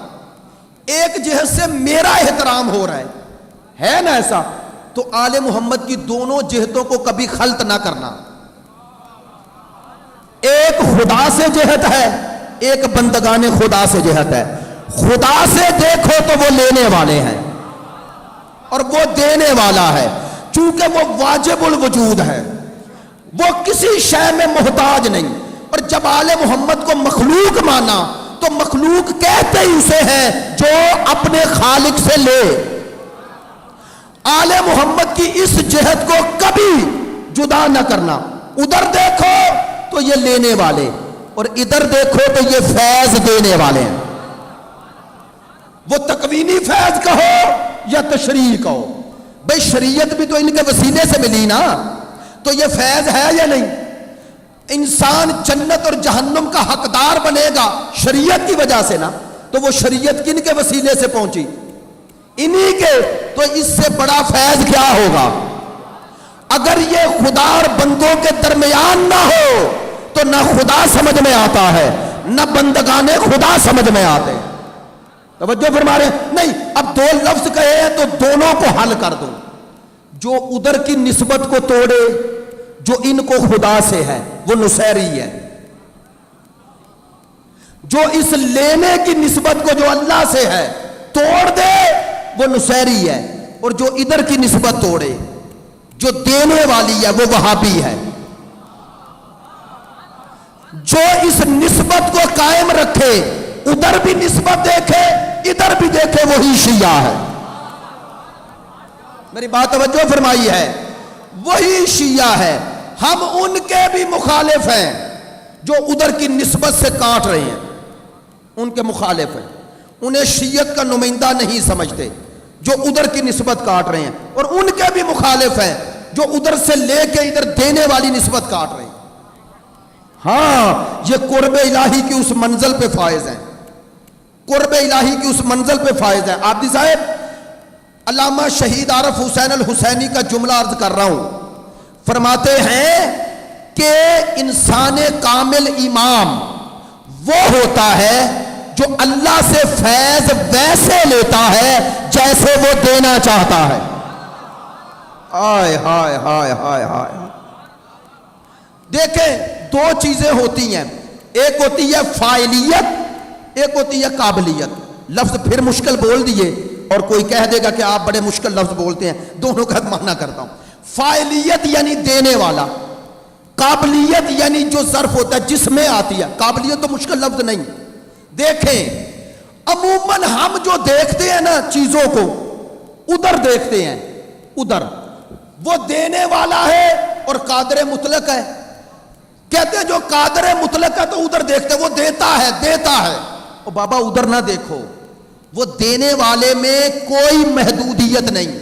ایک جہت سے میرا احترام ہو رہا ہے نا ایسا. تو آل محمد کی دونوں جہتوں کو کبھی خلط نہ کرنا. ایک خدا سے جہت ہے, ایک بندگان خدا سے جہت ہے. خدا سے دیکھو تو وہ لینے والے ہیں اور وہ دینے والا ہے, چونکہ وہ واجب الوجود ہے, وہ کسی شے میں محتاج نہیں. اور جب آل محمد کو مخلوق مانا تو مخلوق کہتے ہی اسے ہے جو اپنے خالق سے لے. آل محمد کی اس جہت کو کبھی جدا نہ کرنا. ادھر دیکھو تو یہ لینے والے, اور ادھر دیکھو تو یہ فیض دینے والے ہیں. وہ تکوینی فیض کہو یا تشریع کہو, بھئی شریعت بھی تو ان کے وسیلے سے ملی نا, تو یہ فیض ہے یا نہیں؟ انسان جنت اور جہنم کا حقدار بنے گا شریعت کی وجہ سے نا, تو وہ شریعت کن کے وسیلے سے پہنچی؟ انہی کے. تو اس سے بڑا فیض کیا ہوگا؟ اگر یہ خدا اور بندوں کے درمیان نہ ہو تو نہ خدا سمجھ میں آتا ہے نہ بندگان خدا سمجھ میں آتے. توجہ فرما رہے ہیں؟ نہیں. اب دو لفظ کہے ہیں تو دونوں کو حل کر دو. جو ادھر کی نسبت کو توڑے جو ان کو خدا سے ہے وہ نصیری ہے, جو اس لینے کی نسبت کو جو اللہ سے ہے توڑ دے وہ نصیری ہے, اور جو ادھر کی نسبت توڑے جو دینے والی ہے وہ وہابی ہے. جو اس نسبت کو قائم رکھے, ادھر بھی نسبت دیکھے ادھر بھی دیکھے, وہی شیعہ ہے. میری بات توجہ فرمائی ہے, وہی شیعہ ہے. ہم ان کے بھی مخالف ہیں جو ادھر کی نسبت سے کاٹ رہے ہیں, ان کے مخالف ہیں. انہیں شیعت کا نمائندہ نہیں سمجھتے جو ادھر کی نسبت کاٹ رہے ہیں, اور ان کے بھی مخالف ہیں جو ادھر سے لے کے ادھر دینے والی نسبت کاٹ رہے ہیں. ہاں یہ قرب الہی کی اس منزل پہ فائز ہیں, قرب الہی کی اس منزل پہ فائز ہیں. عابدی صاحب, علامہ شہید عارف حسین الحسینی کا جملہ عرض کر رہا ہوں, فرماتے ہیں کہ انسان کامل امام وہ ہوتا ہے جو اللہ سے فیض ویسے لیتا ہے جیسے وہ دینا چاہتا ہے. ہائے ہائے ہائے ہائے ہائے. دیکھیں دو چیزیں ہوتی ہیں, ایک ہوتی ہے فاعلیت, ایک ہوتی ہے قابلیت. لفظ پھر مشکل بول دیے اور کوئی کہہ دے گا کہ آپ بڑے مشکل لفظ بولتے ہیں, دونوں کا معنی کرتا ہوں. فاعلیت یعنی دینے والا, قابلیت یعنی جو ظرف ہوتا ہے جس میں آتی ہے. قابلیت تو مشکل لفظ نہیں. دیکھیں عموماً ہم جو دیکھتے ہیں نا چیزوں کو, ادھر دیکھتے ہیں, ادھر وہ دینے والا ہے اور قادر مطلق ہے. کہتے ہیں جو قادر مطلق ہے تو ادھر دیکھتے ہیں, وہ دیتا ہے دیتا ہے. اور بابا ادھر نہ دیکھو, وہ دینے والے میں کوئی محدودیت نہیں,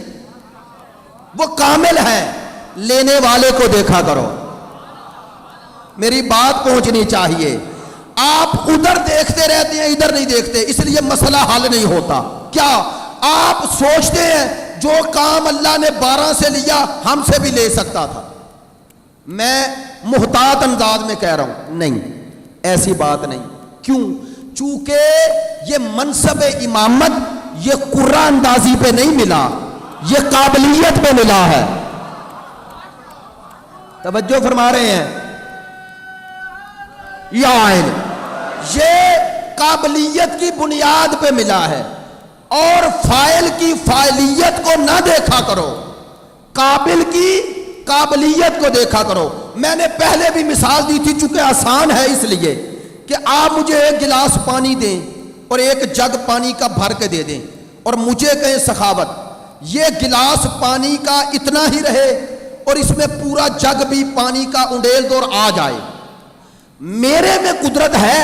وہ کامل ہے. لینے والے کو دیکھا کرو. میری بات پہنچنی چاہیے. آپ ادھر دیکھتے رہتے ہیں ادھر نہیں دیکھتے, اس لیے مسئلہ حل نہیں ہوتا. کیا آپ سوچتے ہیں جو کام اللہ نے 12 سے لیا ہم سے بھی لے سکتا تھا؟ میں محتاط انداز میں کہہ رہا ہوں, نہیں, ایسی بات نہیں. کیوں؟ چونکہ یہ منصب امامت یہ قرآن اندازی پہ نہیں ملا, یہ قابلیت پہ ملا ہے. توجہ فرما رہے ہیں؟ یہ قابلیت کی بنیاد پہ ملا ہے، اور فاعل کی فاعلیت کو نہ دیکھا کرو، قابل کی قابلیت کو دیکھا کرو۔ میں نے پہلے بھی مثال دی تھی، چونکہ آسان ہے اس لیے کہ آپ مجھے ایک گلاس پانی دیں اور ایک جگ پانی کا بھر کے دے دیں، اور مجھے کہیں سخاوت یہ گلاس پانی کا اتنا ہی رہے اور اس میں پورا جگ بھی پانی کا انڈیل دو اور آ جائے۔ میرے میں قدرت ہے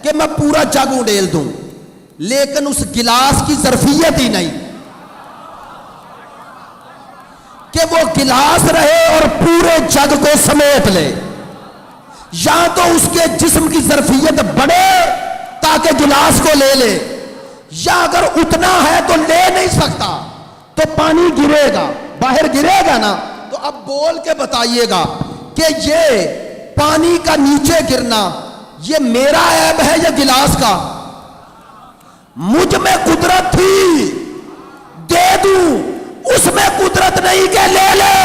کہ میں پورا جگ انڈیل دوں، لیکن اس گلاس کی ظرفیت ہی نہیں کہ وہ گلاس رہے اور پورے جگ کو سمیٹ لے۔ یا تو اس کے جسم کی ظرفیت بڑھے تاکہ گلاس کو لے لے، یا اگر اتنا ہے تو لے نہیں سکتا تو پانی گرے گا، باہر گرے گا نا۔ تو اب بول کے بتائیے گا کہ یہ پانی کا نیچے گرنا یہ میرا عیب ہے یا گلاس کا؟ مجھ میں قدرت تھی دے دوں، اس میں قدرت نہیں کہ لے لو۔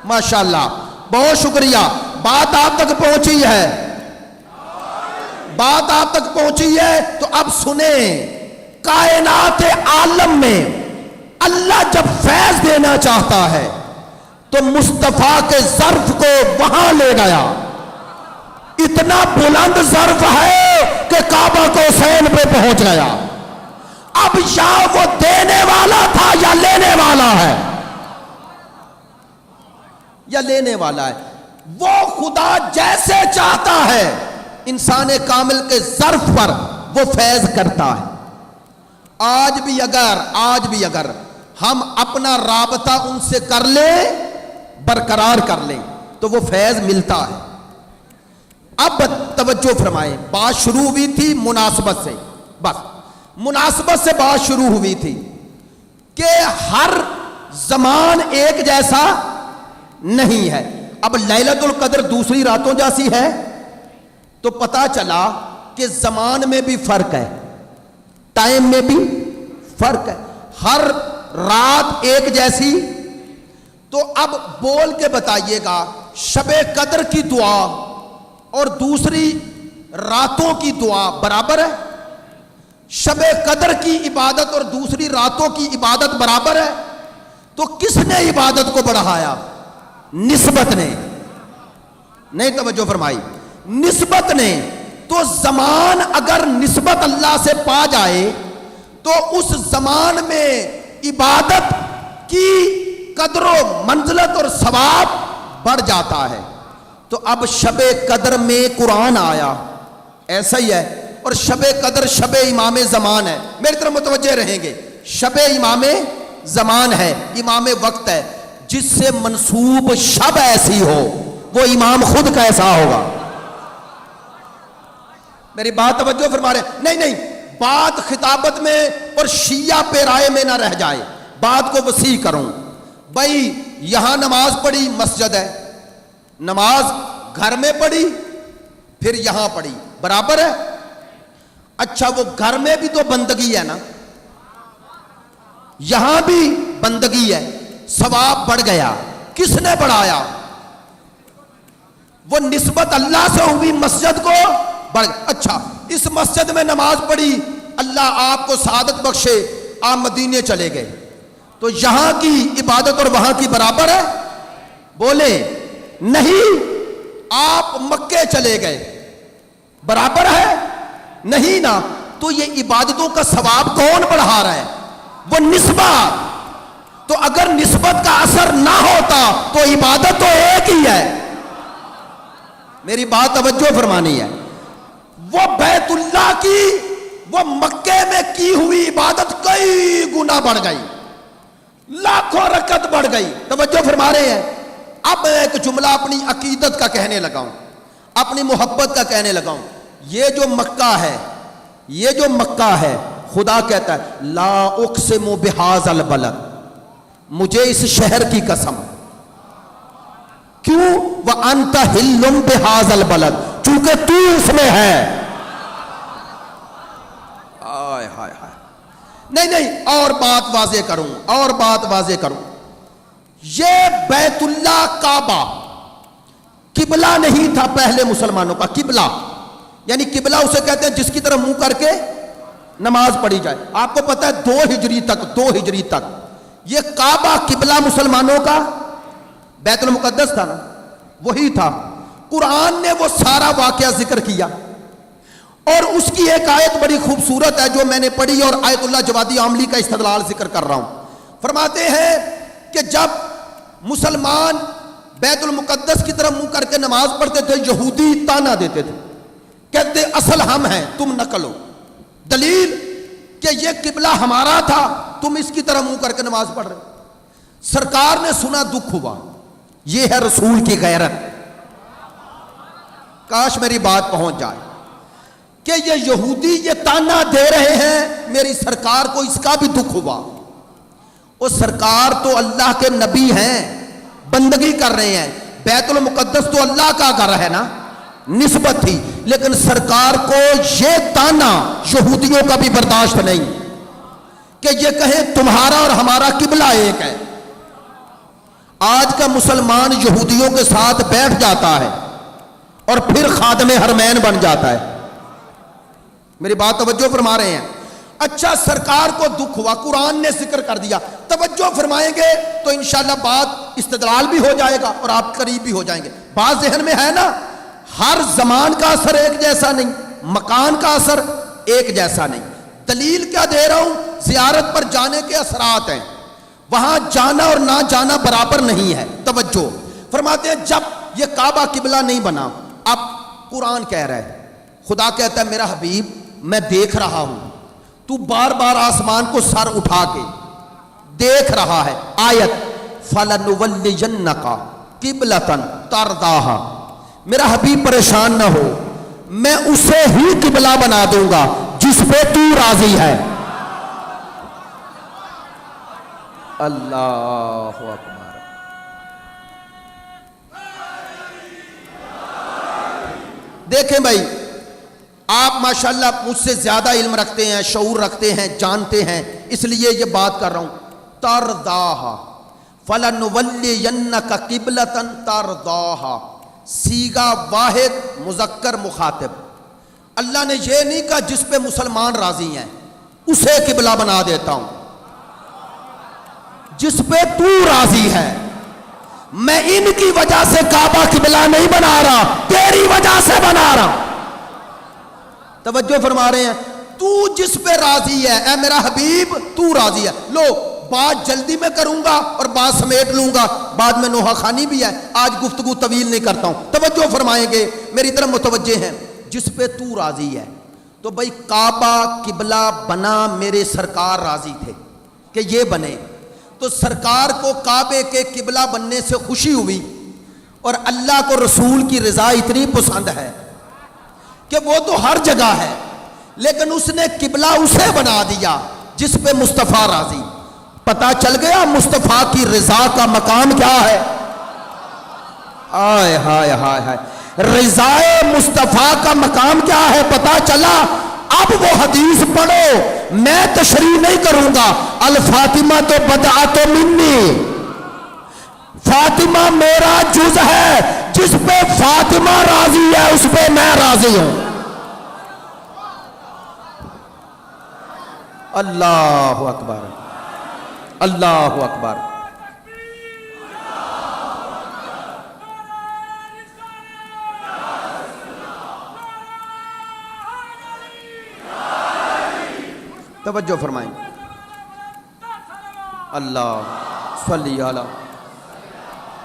ماشاءاللہ، بہت شکریہ، بات آپ تک پہنچی ہے، بات آپ تک پہنچی ہے۔ تو اب سنیں، کائنات عالم میں اللہ جب فیض دینا چاہتا ہے تو مصطفیٰ کے ظرف کو وہاں لے گیا۔ اتنا بلند ظرف ہے کہ کعبہ کو حسین پہ پہنچ گیا۔ اب یا وہ دینے والا تھا یا لینے والا ہے، یا لینے والا ہے۔ وہ خدا جیسے چاہتا ہے انسان کامل کے ظرف پر وہ فیض کرتا ہے۔ آج بھی اگر ہم اپنا رابطہ ان سے کر لیں، برقرار کر لیں، تو وہ فیض ملتا ہے۔ اب توجہ فرمائیں، بات شروع ہوئی تھی مناسبت سے، بس مناسبت سے بات شروع ہوئی تھی کہ ہر زمان ایک جیسا نہیں ہے۔ اب لیلۃ القدر دوسری راتوں جیسی ہے تو پتا چلا کہ زمان میں بھی فرق ہے، ٹائم میں بھی فرق ہے، ہر رات ایک جیسی۔ تو اب بول کے بتائیے گا، شب قدر کی دعا اور دوسری راتوں کی دعا برابر ہے؟ شب قدر کی عبادت اور دوسری راتوں کی عبادت برابر ہے؟ تو کس نے عبادت کو بڑھایا؟ نسبت نے، نہیں توجہ فرمائی، نسبت نے۔ تو زمان اگر نسبت اللہ سے پا جائے تو اس زمان میں عبادت کی قدر و منزلت اور ثواب بڑھ جاتا ہے۔ تو اب شب قدر میں قرآن آیا، ایسا ہی ہے، اور شب قدر شب امام زمان ہے۔ میری طرف متوجہ رہیں گے، شب امام زمان ہے، امام وقت ہے۔ جس سے منسوب شب ایسی ہو وہ امام خود کیسا ہوگا؟ میری بات توجہ فرما رہے ہیں؟ نہیں، بات خطابت میں اور شیعہ پہ رائے میں نہ رہ جائے، بات کو وسیع کروں۔ بھائی یہاں نماز پڑھی، مسجد ہے، نماز گھر میں پڑھی پھر یہاں پڑھی، برابر ہے؟ اچھا، وہ گھر میں بھی تو بندگی ہے نا، یہاں بھی بندگی ہے، ثواب بڑھ گیا۔ کس نے بڑھایا؟ وہ نسبت اللہ سے ہوئی مسجد کو بڑھ گیا۔ اچھا، اس مسجد میں نماز پڑھی، اللہ آپ کو سعادت بخشے، آپ مدینے چلے گئے، تو یہاں کی عبادت اور وہاں کی برابر ہے؟ بولے نہیں۔ آپ مکے چلے گئے، برابر ہے؟ نہیں نا۔ تو یہ عبادتوں کا ثواب کون بڑھا رہا ہے؟ وہ نسبت۔ تو اگر نسبت کا اثر نہ ہوتا تو عبادت تو ایک ہی ہے۔ میری بات توجہ فرمانی ہے۔ وہ بیت اللہ کی، وہ مکے میں کی ہوئی عبادت کئی گنا بڑھ گئی، لاکھوں رکعت بڑھ گئی۔ توجہ فرما رہے ہیں؟ اب ایک جملہ اپنی عقیدت کا کہنے لگا ہوں، اپنی محبت کا کہنے لگا ہوں۔ یہ جو مکہ ہے، خدا کہتا ہے لا اقسم بہذا البلد، مجھے اس شہر کی قسم۔ کیوں؟ وانت حل بہذا البلد، چونکہ تو اس میں ہے۔ نہیں، اور بات واضح کروں، یہ بیت اللہ کعبہ قبلہ نہیں تھا پہلے مسلمانوں کا، قبلہ یعنی قبلہ اسے کہتے ہیں جس کی طرف منہ کر کے نماز پڑھی جائے. آپ کو پتا ہے 2 ہجری تک یہ کعبہ قبلہ مسلمانوں کا بیت المقدس تھا نا, وہی تھا. قرآن نے وہ سارا واقعہ ذکر کیا, اور اس کی ایک آیت بڑی خوبصورت ہے جو میں نے پڑھی, اور آیت اللہ جوادی عاملی کا استدلال ذکر کر رہا ہوں. فرماتے ہیں کہ جب مسلمان بیت المقدس کی طرف منہ کر کے نماز پڑھتے تھے, یہودی تانا دیتے تھے, کہتے اصل ہم ہیں, تم نقل ہو. دلیل کہ یہ قبلہ ہمارا تھا, تم اس کی طرف منہ کر کے نماز پڑھ رہے. سرکار نے سنا, دکھ ہوا. یہ ہے رسول کی غیرت. کاش میری بات پہنچ جائے کہ یہ یہودی یہ تانا دے رہے ہیں, میری سرکار کو اس کا بھی دکھ ہوا. وہ سرکار تو اللہ کے نبی ہیں, بندگی کر رہے ہیں, بیت المقدس تو اللہ کا گھر ہے نا, نسبت تھی. لیکن سرکار کو یہ تانا یہودیوں کا بھی برداشت نہیں کہ یہ کہیں تمہارا اور ہمارا قبلہ ایک ہے. آج کا مسلمان یہودیوں کے ساتھ بیٹھ جاتا ہے اور پھر خادم حرمین بن جاتا ہے. میری بات توجہ فرما رہے ہیں. اچھا, سرکار کو دکھ ہوا, قرآن نے ذکر کر دیا. توجہ فرمائیں گے تو انشاءاللہ بات استدلال بھی ہو جائے گا اور آپ قریب بھی ہو جائیں گے. بات ذہن میں ہے نا, ہر زمان کا اثر ایک جیسا نہیں, مکان کا اثر ایک جیسا نہیں. دلیل کیا دے رہا ہوں, زیارت پر جانے کے اثرات ہیں. وہاں جانا اور نہ جانا برابر نہیں ہے. توجہ فرماتے ہیں جب یہ کعبہ قبلہ نہیں بنا, اب قرآن کہہ رہا ہے, خدا کہتا ہے میرا حبیب میں دیکھ رہا ہوں, تو بار بار آسمان کو سر اٹھا کے دیکھ رہا ہے. آیت فَلَنُوَلِّيَنَّكَ قِبْلَةً تَرْضَاهَا, میرا حبیب پریشان نہ ہو, میں اسے ہی قبلہ بنا دوں گا جس پہ تو راضی ہے. اللہ اکبر. دیکھیں بھائی, آپ ماشاءاللہ مجھ سے زیادہ علم رکھتے ہیں, شعور رکھتے ہیں, جانتے ہیں, اس لیے یہ بات کر رہا ہوں. ترضاہا فَلَنُوَلِّيَنَّكَ قِبْلَةً تَرْضَاهَا, سیغہ واحد مذکر مخاطب. اللہ نے یہ نہیں کہا جس پہ مسلمان راضی ہیں اسے قبلہ بنا دیتا ہوں, جس پہ تو راضی ہے. میں ان کی وجہ سے کعبہ قبلہ نہیں بنا رہا, تیری وجہ سے بنا رہا. توجہ فرما رہے ہیں, تو جس پہ راضی ہے اے میرا حبیب, تو راضی ہے. لو بات جلدی میں کروں گا اور بات سمیٹ لوں گا, بعد میں نوحہ خانی بھی ہے, آج گفتگو طویل نہیں کرتا ہوں. توجہ فرمائیں گے, میری طرف متوجہ ہیں. جس پہ تو راضی ہے, تو بھئی کعبہ قبلہ بنا, میرے سرکار راضی تھے کہ یہ بنے, تو سرکار کو کعبے کے قبلہ بننے سے خوشی ہوئی, اور اللہ کو رسول کی رضا اتنی پسند ہے کہ وہ تو ہر جگہ ہے, لیکن اس نے قبلہ اسے بنا دیا جس پہ مصطفیٰ راضی. پتا چل گیا مصطفیٰ کی رضا کا مقام کیا ہے. آئے ہائے ہائے ہائے, رضائے مصطفیٰ کا مقام کیا ہے پتا چلا. اب وہ حدیث پڑھو, میں تشریح نہیں کروں گا. الفاطمہ تو بدعت منی, فاطمہ میرا جز ہے, جس پہ فاطمہ راضی ہے اس پہ میں راضی ہوں. اللہ اکبر, اللہ اکبر. توجہ فرمائیں. اللہ صلی علی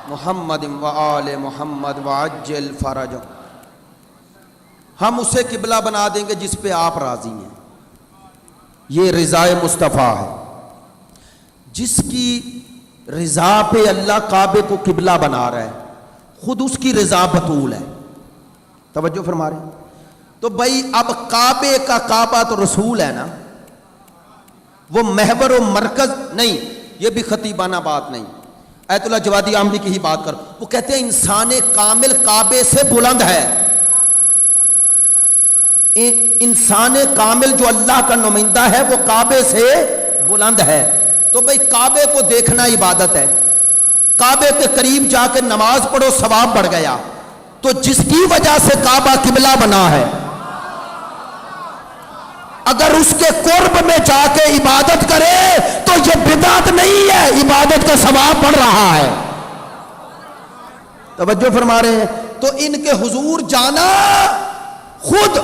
محمد و آل محمد وعجل فرج. ہم اسے قبلہ بنا دیں گے جس پہ آپ راضی ہیں. یہ رضائے مصطفیٰ ہے. جس کی رضا پہ اللہ کعبے کو قبلہ بنا رہا ہے, خود اس کی رضا بطول ہے. توجہ فرما رہے ہیں. تو بھائی اب کعبے کا کعبہ تو رسول ہے نا, وہ محور و مرکز نہیں. یہ بھی خطیبانہ بات نہیں, آیت اللہ جوادی عاملی کی ہی بات کر. وہ کہتے ہیں انسان کامل کعبے سے بلند ہے. انسان کامل جو اللہ کا نمائندہ ہے وہ کعبے سے بلند ہے. تو بھئی کعبے کو دیکھنا عبادت ہے. کعبے کے قریب جا کے نماز پڑھو ثواب بڑھ گیا. تو جس کی وجہ سے کعبہ قبلہ بنا ہے اگر اس کے قرب میں جا کے عبادت کرے تو یہ بدعت نہیں ہے، عبادت کا ثواب پڑ رہا ہے۔ توجہ فرما رہے ہیں؟ تو ان کے حضور جانا، خود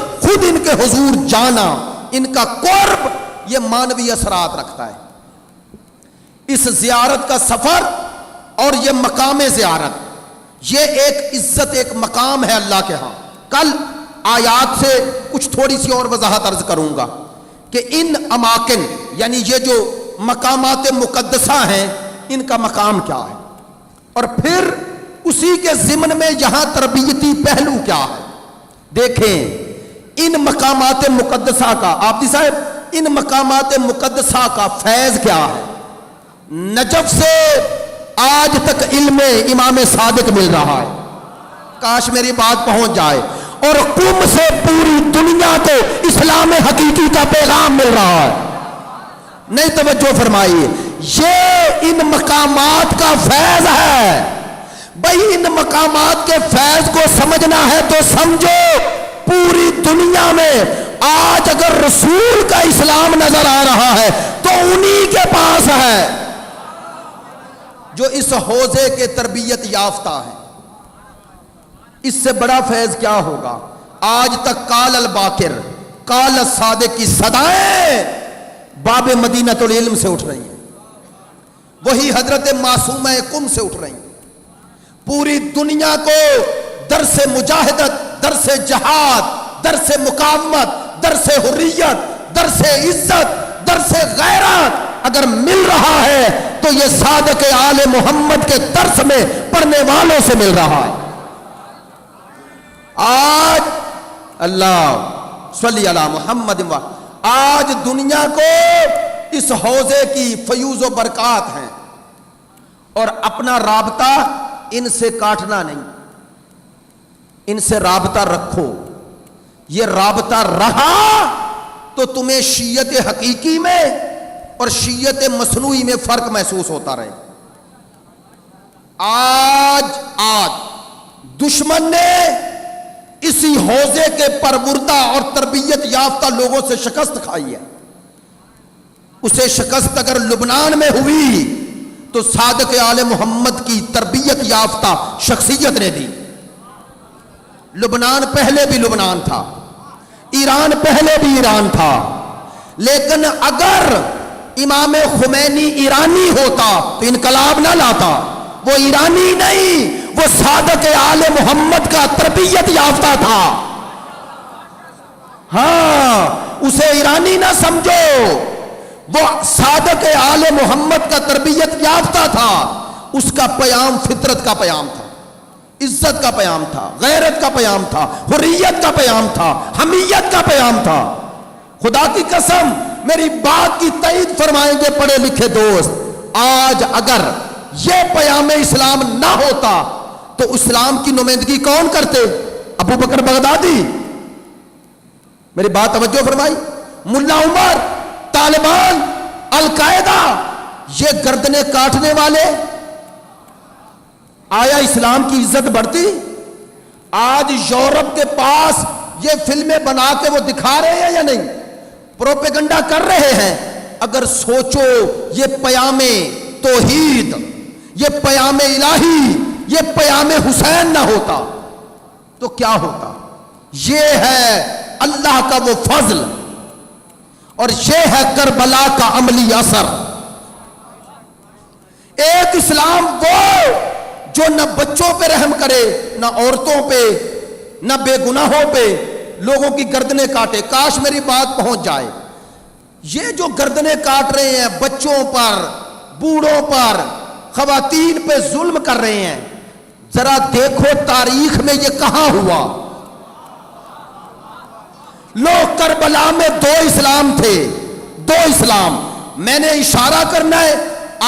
ان کے حضور جانا، ان کا قرب، یہ مانوی اثرات رکھتا ہے۔ اس زیارت کا سفر اور یہ مقام زیارت، یہ ایک عزت، ایک مقام ہے اللہ کے ہاں۔ کل آیات سے کچھ تھوڑی سی اور وضاحت عرض کروں گا کہ ان اماکن، یعنی یہ جو مقامات مقدسہ ہیں، ان کا مقام کیا ہے، اور پھر اسی کے ضمن میں یہاں تربیتی پہلو کیا ہے۔ دیکھیں ان مقامات مقدسہ کا، آپی صاحب، ان مقامات مقدسہ کا فیض کیا ہے۔ نجف سے آج تک علم امام صادق مل رہا ہے، کاش میری بات پہنچ جائے، اور قم سے پوری دنیا کو اسلام حقیقی کا پیغام مل رہا ہے۔ نہیں توجہ فرمائیے، یہ ان مقامات کا فیض ہے۔ بھئی ان مقامات کے فیض کو سمجھنا ہے تو سمجھو، پوری دنیا میں آج اگر رسول کا اسلام نظر آ رہا ہے تو انہی کے پاس ہے جو اس حوزے کے تربیت یافتہ ہیں۔ اس سے بڑا فیض کیا ہوگا؟ آج تک قال الباقر، قال الصادق کی صدائیں باب مدینۃ العلم سے اٹھ رہی ہیں، وہی حضرت معصومہ قم سے اٹھ رہی ہیں۔ پوری دنیا کو درس مجاہدت، درس جہاد، درس مقاومت، درس حریت، درس عزت، درس غیرت اگر مل رہا ہے تو یہ صادق آل محمد کے درس میں پڑھنے والوں سے مل رہا ہے۔ آج اللہ صلی علی محمد، آج دنیا کو اس حوزے کی فیوز و برکات ہیں، اور اپنا رابطہ ان سے کاٹنا نہیں، ان سے رابطہ رکھو۔ یہ رابطہ رہا تو تمہیں شیعت حقیقی میں اور شیعت مصنوعی میں فرق محسوس ہوتا رہے۔ آج دشمن نے اسی حوزے کے پروردہ اور تربیت یافتہ لوگوں سے شکست کھائی ہے۔ اسے شکست اگر لبنان میں ہوئی تو صادق آل محمد کی تربیت یافتہ شخصیت نے دی۔ لبنان پہلے بھی لبنان تھا، ایران پہلے بھی ایران تھا، لیکن اگر امام خمینی ایرانی ہوتا تو انقلاب نہ لاتا۔ وہ ایرانی نہیں، وہ صادق آل محمد کا تربیت یافتہ تھا۔ ہاں، اسے ایرانی نہ سمجھو، وہ صادق آل محمد کا تربیت یافتہ تھا۔ اس کا پیام فطرت کا پیام تھا، عزت کا پیام تھا، غیرت کا پیام تھا، حریت کا پیام تھا، حمیت کا پیام تھا۔ خدا کی قسم میری بات کی تائید فرمائیں گے پڑھے لکھے دوست، آج اگر یہ پیام اسلام نہ ہوتا تو اسلام کی نمائندگی کون کرتے؟ ابو بکر بغدادی؟ میری بات توجہ فرمائی؟ ملا عمر؟ طالبان؟ القاعدہ؟ یہ گردنیں کاٹنے والے؟ آیا اسلام کی عزت بڑھتی؟ آج یورپ کے پاس یہ فلمیں بنا کے وہ دکھا رہے ہیں یا نہیں؟ پروپیگنڈا کر رہے ہیں۔ اگر سوچو یہ پیام توحید، یہ پیام الہی، یہ پیام حسین نہ ہوتا تو کیا ہوتا؟ یہ ہے اللہ کا وہ فضل، اور یہ ہے کربلا کا عملی اثر۔ ایک اسلام وہ جو نہ بچوں پہ رحم کرے، نہ عورتوں پہ، نہ بے گناہوں پہ لوگوں کی گردنیں کاٹے۔ کاش میری بات پہنچ جائے۔ یہ جو گردنیں کاٹ رہے ہیں، بچوں پر، بوڑھوں پر، خواتین پہ ظلم کر رہے ہیں، ذرا دیکھو تاریخ میں یہ کہاں ہوا؟ لوگ کربلا میں دو اسلام تھے، دو اسلام۔ میں نے اشارہ کرنا ہے،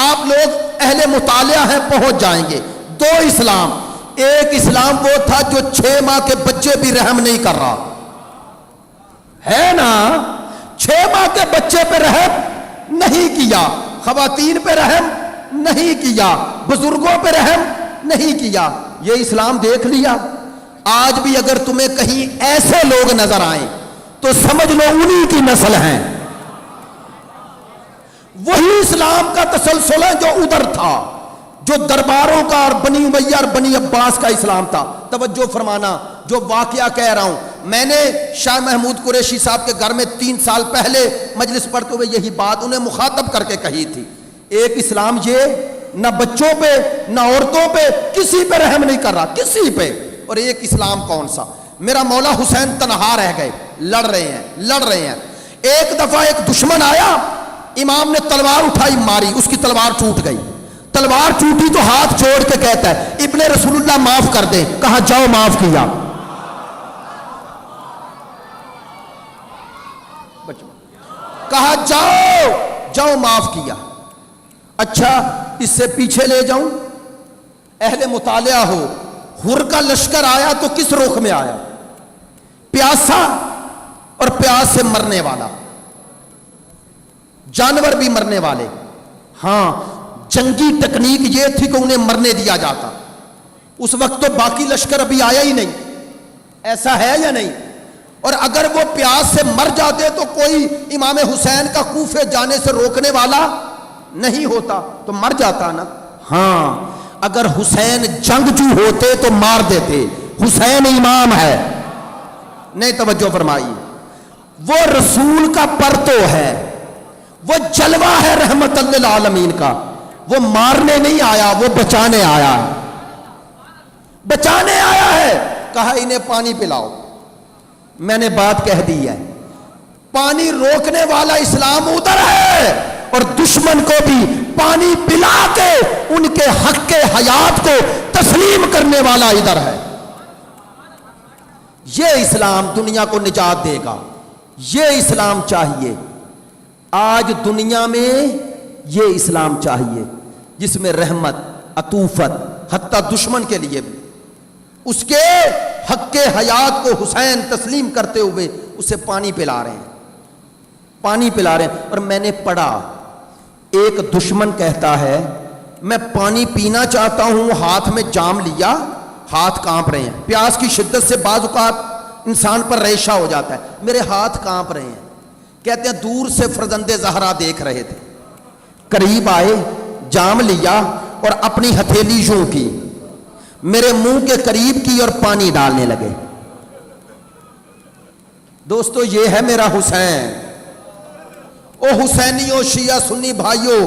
آپ لوگ اہل مطالعہ ہیں، پہنچ جائیں گے۔ دو اسلام، ایک اسلام وہ تھا جو 6 ماہ کے بچے بھی رحم نہیں کر رہا ہے نا، 6 ماہ کے بچے پہ رحم نہیں کیا، خواتین پہ رحم نہیں کیا، بزرگوں پہ رحم نہیں کیا۔ یہ اسلام دیکھ لیا۔ آج بھی اگر تمہیں کہیں ایسے لوگ نظر آئیں تو سمجھ لو انہی کی نسل ہیں. وہی اسلام کا تسلسل ہے جو ادھر تھا، جو درباروں کا اور بنی امیہ اور بنی عباس کا اسلام تھا. توجہ فرمانا، جو واقعہ کہہ رہا ہوں، میں نے شاہ محمود قریشی صاحب کے گھر میں 3 سال پہلے مجلس پڑھتے ہوئے یہی بات انہیں مخاطب کر کے کہی تھی. ایک اسلام یہ نہ بچوں پہ نہ عورتوں پہ کسی پہ رحم نہیں کر رہا، کسی پہ. اور ایک اسلام کون سا؟ میرا مولا حسین تنہا رہ گئے، لڑ رہے ہیں. ایک دفعہ ایک دشمن آیا، امام نے تلوار اٹھائی، ماری، اس کی تلوار ٹوٹ گئی. تلوار ٹوٹی تو ہاتھ جوڑ کے کہتا ہے ابن رسول اللہ معاف کر دیں. کہا جاؤ معاف کیا. کہا جاؤ معاف کیا. اچھا اس سے پیچھے لے جاؤں، اہل مطالعہ ہو، ہر کا لشکر آیا تو کس رخ میں آیا؟ پیاسا اور پیاس سے مرنے والا، جانور بھی مرنے والے. ہاں جنگی ٹیکنیک یہ تھی کہ انہیں مرنے دیا جاتا. اس وقت تو باقی لشکر ابھی آیا ہی نہیں، ایسا ہے یا نہیں؟ اور اگر وہ پیاس سے مر جاتے تو کوئی امام حسین کا کوفے جانے سے روکنے والا نہیں ہوتا، تو مر جاتا نا. ہاں اگر حسین جنگجو ہوتے تو مار دیتے. حسین امام ہے. نہیں توجہ فرمائی، وہ رسول کا پرتو ہے، وہ جلوہ ہے رحمت للعالمین کا. وہ مارنے نہیں آیا، وہ بچانے آیا ہے. کہا انہیں پانی پلاؤ. میں نے بات کہہ دی ہے، پانی روکنے والا اسلام ادھر ہے، اور دشمن کو بھی پانی پلا کے ان کے حق کے حیات کو تسلیم کرنے والا ادھر ہے. یہ اسلام دنیا کو نجات دے گا. یہ اسلام چاہیے. آج دنیا میں یہ اسلام چاہیے جس میں رحمت، عطوفت، حتیٰ دشمن کے لیے بھی اس کے حق کے حیات کو حسین تسلیم کرتے ہوئے اسے پانی پلا رہے ہیں. اور میں نے پڑھا ایک دشمن کہتا ہے میں پانی پینا چاہتا ہوں، ہاتھ میں جام لیا، ہاتھ کانپ رہے ہیں. پیاس کی شدت سے بعض اوقات انسان پر ریشہ ہو جاتا ہے، میرے ہاتھ کانپ رہے ہیں. کہتے ہیں دور سے فرزند زہرا دیکھ رہے تھے، قریب آئے، جام لیا اور اپنی ہتھیلی یوں کی، میرے منہ کے قریب کی اور پانی ڈالنے لگے. دوستو یہ ہے میرا حسین. او حسینیوں، شیعہ سنی بھائیوں،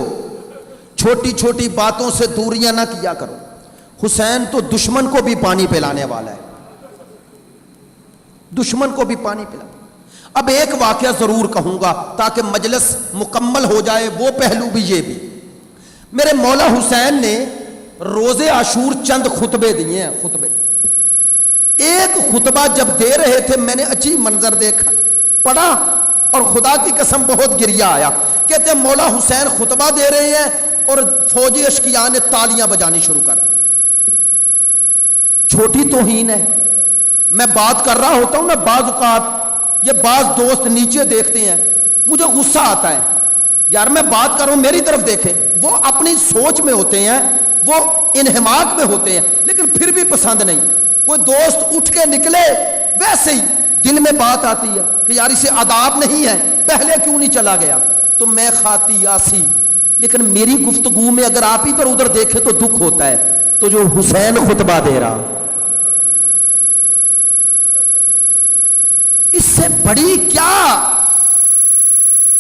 چھوٹی چھوٹی باتوں سے دوریاں نہ کیا کرو. حسین تو دشمن کو بھی پانی پلانے والا ہے، دشمن کو بھی پانی پلا. اب ایک واقعہ ضرور کہوں گا تاکہ مجلس مکمل ہو جائے، وہ پہلو بھی یہ بھی. میرے مولا حسین نے روز عاشور چند خطبے دیے ہیں. ایک خطبہ جب دے رہے تھے میں نے عجیب منظر دیکھا، پڑھا اور خدا کی قسم بہت گریا آیا. کہتے ہیں مولا حسین خطبہ دے رہے ہیں اور فوجی اشقیاء نے تالیاں بجانی شروع کر. چھوٹی توہین ہے. میں بات کر رہا ہوتا ہوں نا، بعض اوقات یہ بعض دوست نیچے دیکھتے ہیں، مجھے غصہ آتا ہے، یار میں بات کر رہا ہوں میری طرف دیکھیں. وہ اپنی سوچ میں ہوتے ہیں، وہ انہماک میں ہوتے ہیں، لیکن پھر بھی پسند نہیں. کوئی دوست اٹھ کے نکلے ویسے ہی دل میں بات آتی ہے کہ یار اسے آداب نہیں ہے، پہلے کیوں نہیں چلا گیا. تو میں خاطی آسی، لیکن میری گفتگو میں اگر آپ ادھر ادھر دیکھیں تو دکھ ہوتا ہے. تو جو حسین خطبہ دے رہا، اس سے بڑی کیا،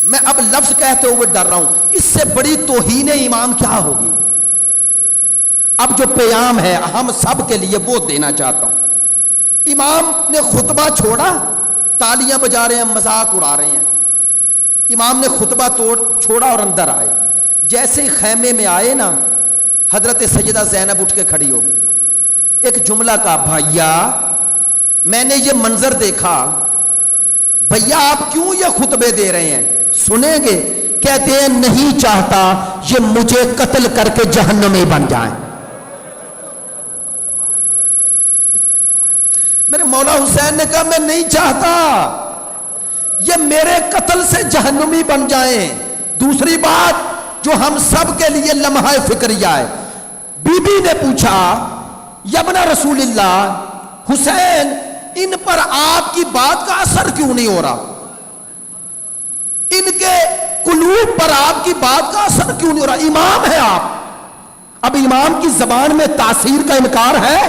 میں اب لفظ کہتے ہوئے ڈر رہا ہوں، اس سے بڑی توہین امام کیا ہوگی. اب جو پیام ہے ہم سب کے لیے وہ دینا چاہتا ہوں. امام نے خطبہ چھوڑا، تالیاں بجا رہے ہیں، مذاق اڑا رہے ہیں. امام نے خطبہ چھوڑا اور اندر آئے. جیسے ہی خیمے میں آئے نا، حضرت سیدہ زینب اٹھ کے کھڑی ہو، ایک جملہ کہا، بھائیا میں نے یہ منظر دیکھا، بھیا آپ کیوں یہ خطبے دے رہے ہیں، سنیں گے؟ کہتے ہیں نہیں چاہتا یہ مجھے قتل کر کے جہنمی بن جائیں. میرے مولا حسین نے کہا میں نہیں چاہتا یہ میرے قتل سے جہنمی بن جائیں. دوسری بات جو ہم سب کے لیے لمحہ فکریہ ہے، بی بی نے پوچھا یا ابن رسول اللہ حسین ان پر آپ کی بات کا اثر کیوں نہیں ہو رہا؟ ان کے قلوب پر آپ کی بات کا اثر کیوں نہیں ہو رہا؟ امام ہے آپ، اب امام کی زبان میں تاثیر کا انکار ہے؟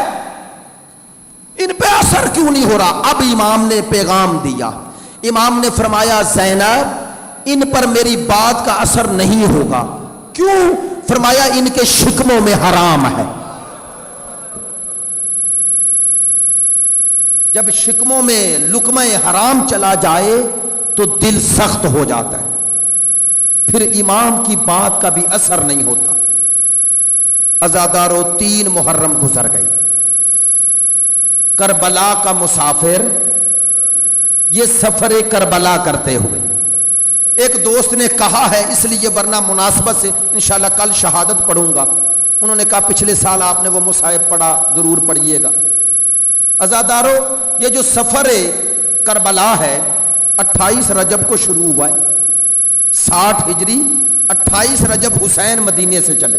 ان پہ اثر کیوں نہیں ہو رہا؟ اب امام نے پیغام دیا، امام نے فرمایا زینب ان پر میری بات کا اثر نہیں ہوگا۔ کیوں؟ فرمایا ان کے شکموں میں حرام ہے۔ جب شکموں میں لقمہ حرام چلا جائے تو دل سخت ہو جاتا ہے، پھر امام کی بات کا بھی اثر نہیں ہوتا۔ عزادارو 3 محرم گزر گئی، کربلا کا مسافر یہ سفر کربلا کرتے ہوئے، ایک دوست نے کہا ہے اس لیے ورنہ مناسبت سے انشاءاللہ کل شہادت پڑھوں گا، انہوں نے کہا پچھلے سال آپ نے وہ مصائب پڑھا ضرور پڑھیے گا۔ عزادارو یہ جو سفر کربلا ہے 28 رجب کو شروع ہوا ہے، 60 ہجری 28 رجب حسین مدینے سے چلے،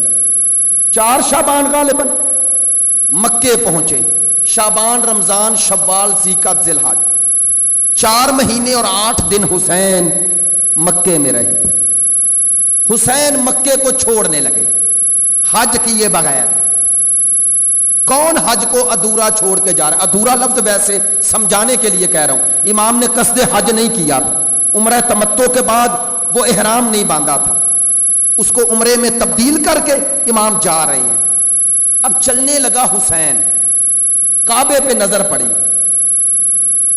4 شعبان غالباً مکے پہنچے، شعبان رمضان شوال ذیقعدہ ذوالحج، 4 مہینے اور 8 دن حسین مکے میں رہے۔ حسین مکے کو چھوڑنے لگے حج کیے بغیر۔ کون حج کو ادھورا چھوڑ کے جا رہا ہے؟ ادھورا لفظ ویسے سمجھانے کے لیے کہہ رہا ہوں، امام نے قصد حج نہیں کیا تھا، عمرہ تمتع کے بعد وہ احرام نہیں باندھا تھا، اس کو عمرے میں تبدیل کر کے امام جا رہے ہیں۔ اب چلنے لگا حسین، کعبے پہ نظر پڑی،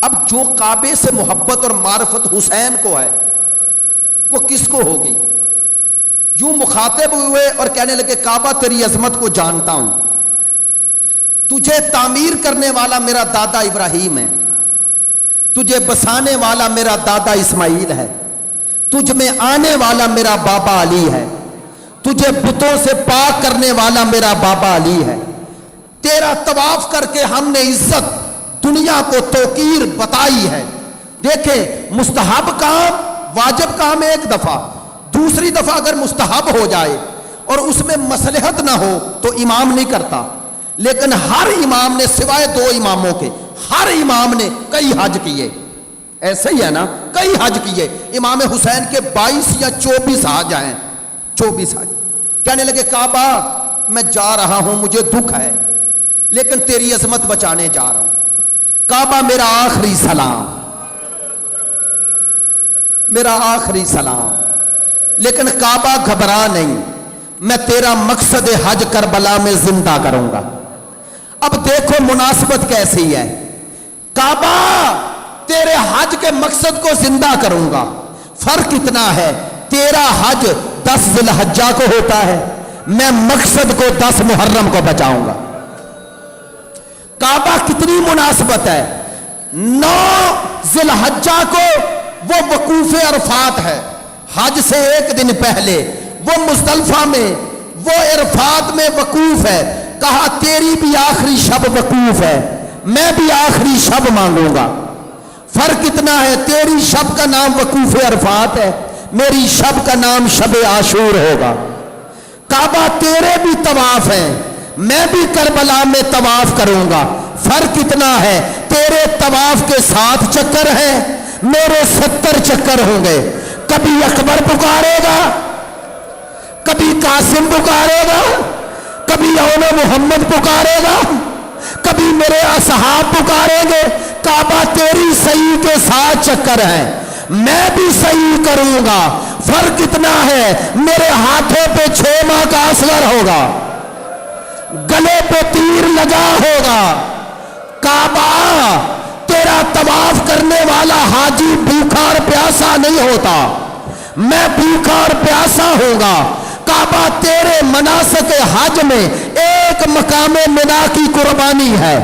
اب جو کعبے سے محبت اور معرفت حسین کو ہے وہ کس کو ہوگی؟ یوں مخاطب ہوئے اور کہنے لگے کعبہ تیری عظمت کو جانتا ہوں، تجھے تعمیر کرنے والا میرا دادا ابراہیم ہے، تجھے بسانے والا میرا دادا اسماعیل ہے، تجھ میں آنے والا میرا بابا علی ہے، تجھے بتوں سے پاک کرنے والا میرا بابا علی ہے، تیرا طواف کر کے ہم نے عزت دنیا کو توقیر بتائی ہے۔ دیکھیں مستحب کام واجب کام ایک دفعہ، دوسری دفعہ اگر مستحب ہو جائے اور اس میں مصلحت نہ ہو تو امام نہیں کرتا، لیکن ہر امام نے سوائے 2 اماموں کے ہر امام نے کئی حج کیے، ایسے ہی ہے نا، کئی حج کیے۔ امام حسین کے 22 یا 24 حج ہیں، 24 حج۔ کہنے لگے کعبہ میں جا رہا ہوں، مجھے دکھ ہے لیکن تیری عظمت بچانے جا رہا ہوں، کعبہ میرا آخری سلام، میرا آخری سلام، لیکن کعبہ گھبرا نہیں، میں تیرا مقصد حج کربلا میں زندہ کروں گا۔ اب دیکھو مناسبت کیسی ہے، کعبہ تیرے حج کے مقصد کو زندہ کروں گا، فرق اتنا ہے تیرا حج 10 ذی الحجہ کو ہوتا ہے، میں مقصد کو 10 محرم کو بچاؤں گا۔ کعبہ کتنی مناسبت ہے، 9 ذی الحجہ کو وہ وقوف عرفات ہے، حج سے 1 دن پہلے وہ مزدلفہ میں وہ عرفات میں وقوف ہے، کہا تیری بھی آخری شب وقوف ہے، میں بھی آخری شب مانگوں گا۔ فرق اتنا ہے تیری شب کا نام وقوف عرفات ہے، میری شب کا نام شب عاشور ہوگا۔ کعبہ تیرے بھی طواف ہیں، میں بھی کربلا میں طواف کروں گا، فرق اتنا ہے تیرے طواف کے 7 چکر ہیں، میرے 70 چکر ہوں گے، کبھی اکبر پکارے گا، کبھی قاسم پکارے گا، کبھی اول محمد پکارے گا، کبھی میرے اصحاب پکاریں گے۔ کعبہ تیری صحیح کے 7 چکر ہیں، میں بھی صحیح کروں گا، فرق اتنا ہے میرے ہاتھوں پہ 6 ماہ کا اصغر ہوگا، گلے پہ تیر لگا ہوگا۔ کعبہ تیرا طواف کرنے والا حاجی بھوکا اور پیاسا نہیں ہوتا، میں بھوکا اور پیاسا ہوں گا۔ کعبہ تیرے مناسک حج میں ایک مقام منا کی قربانی ہے،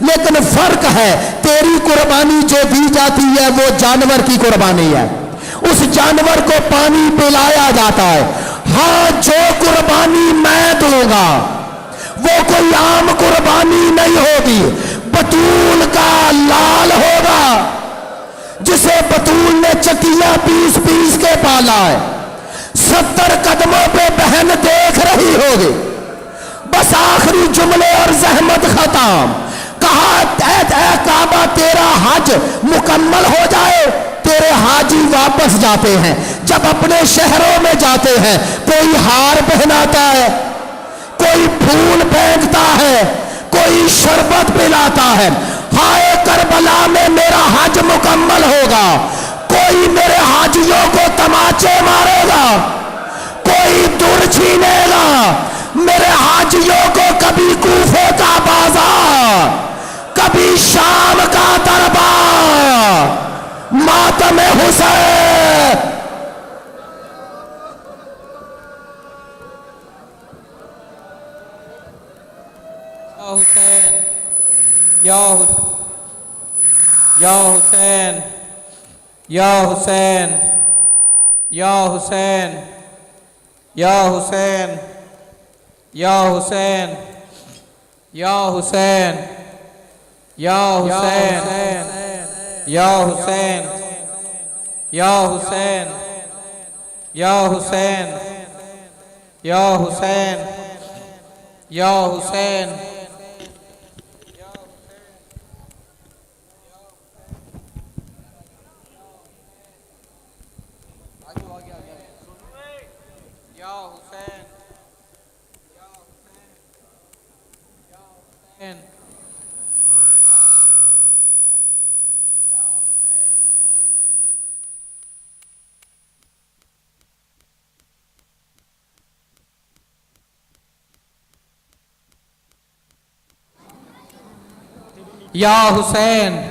لیکن فرق ہے تیری قربانی جو دی جاتی ہے وہ جانور کی قربانی ہے، اس جانور کو پانی پلایا جاتا ہے۔ ہاں جو قربانی میں دوں گا وہ کوئی عام قربانی نہیں ہوگی، بطول کا لال ہوگا جسے بطول نے چکیاں پیس پیس کے پالا ہے، 70 قدموں پہ بہن دیکھ رہی ہوگی، بس آخری جملے اور زحمت ختم۔ کہا اے کعبہ تیرا حج مکمل ہو جائے. تیرے حاجی واپس جاتے ہیں, جب اپنے شہروں میں جاتے ہیں کوئی ہار پہناتا ہے, کوئی پھول پھینکتا ہے, کوئی شربت پلاتا ہے. ہائے کربلا میں میرا حج مکمل ہوگا. کوئی میرے حاجیوں کو تماچے مارے گا, کوئی دور چھینے گا. میرے حاجیوں کو کبھی کوفے کا بازار, کبھی شام کا دربار, ماتم حسین. یا حسین یا حسین یا حسین یا حسین یا حسین یا حسین یا حسین یا حسین یا حسین یا حسین یا حسین یا حسین یا حسین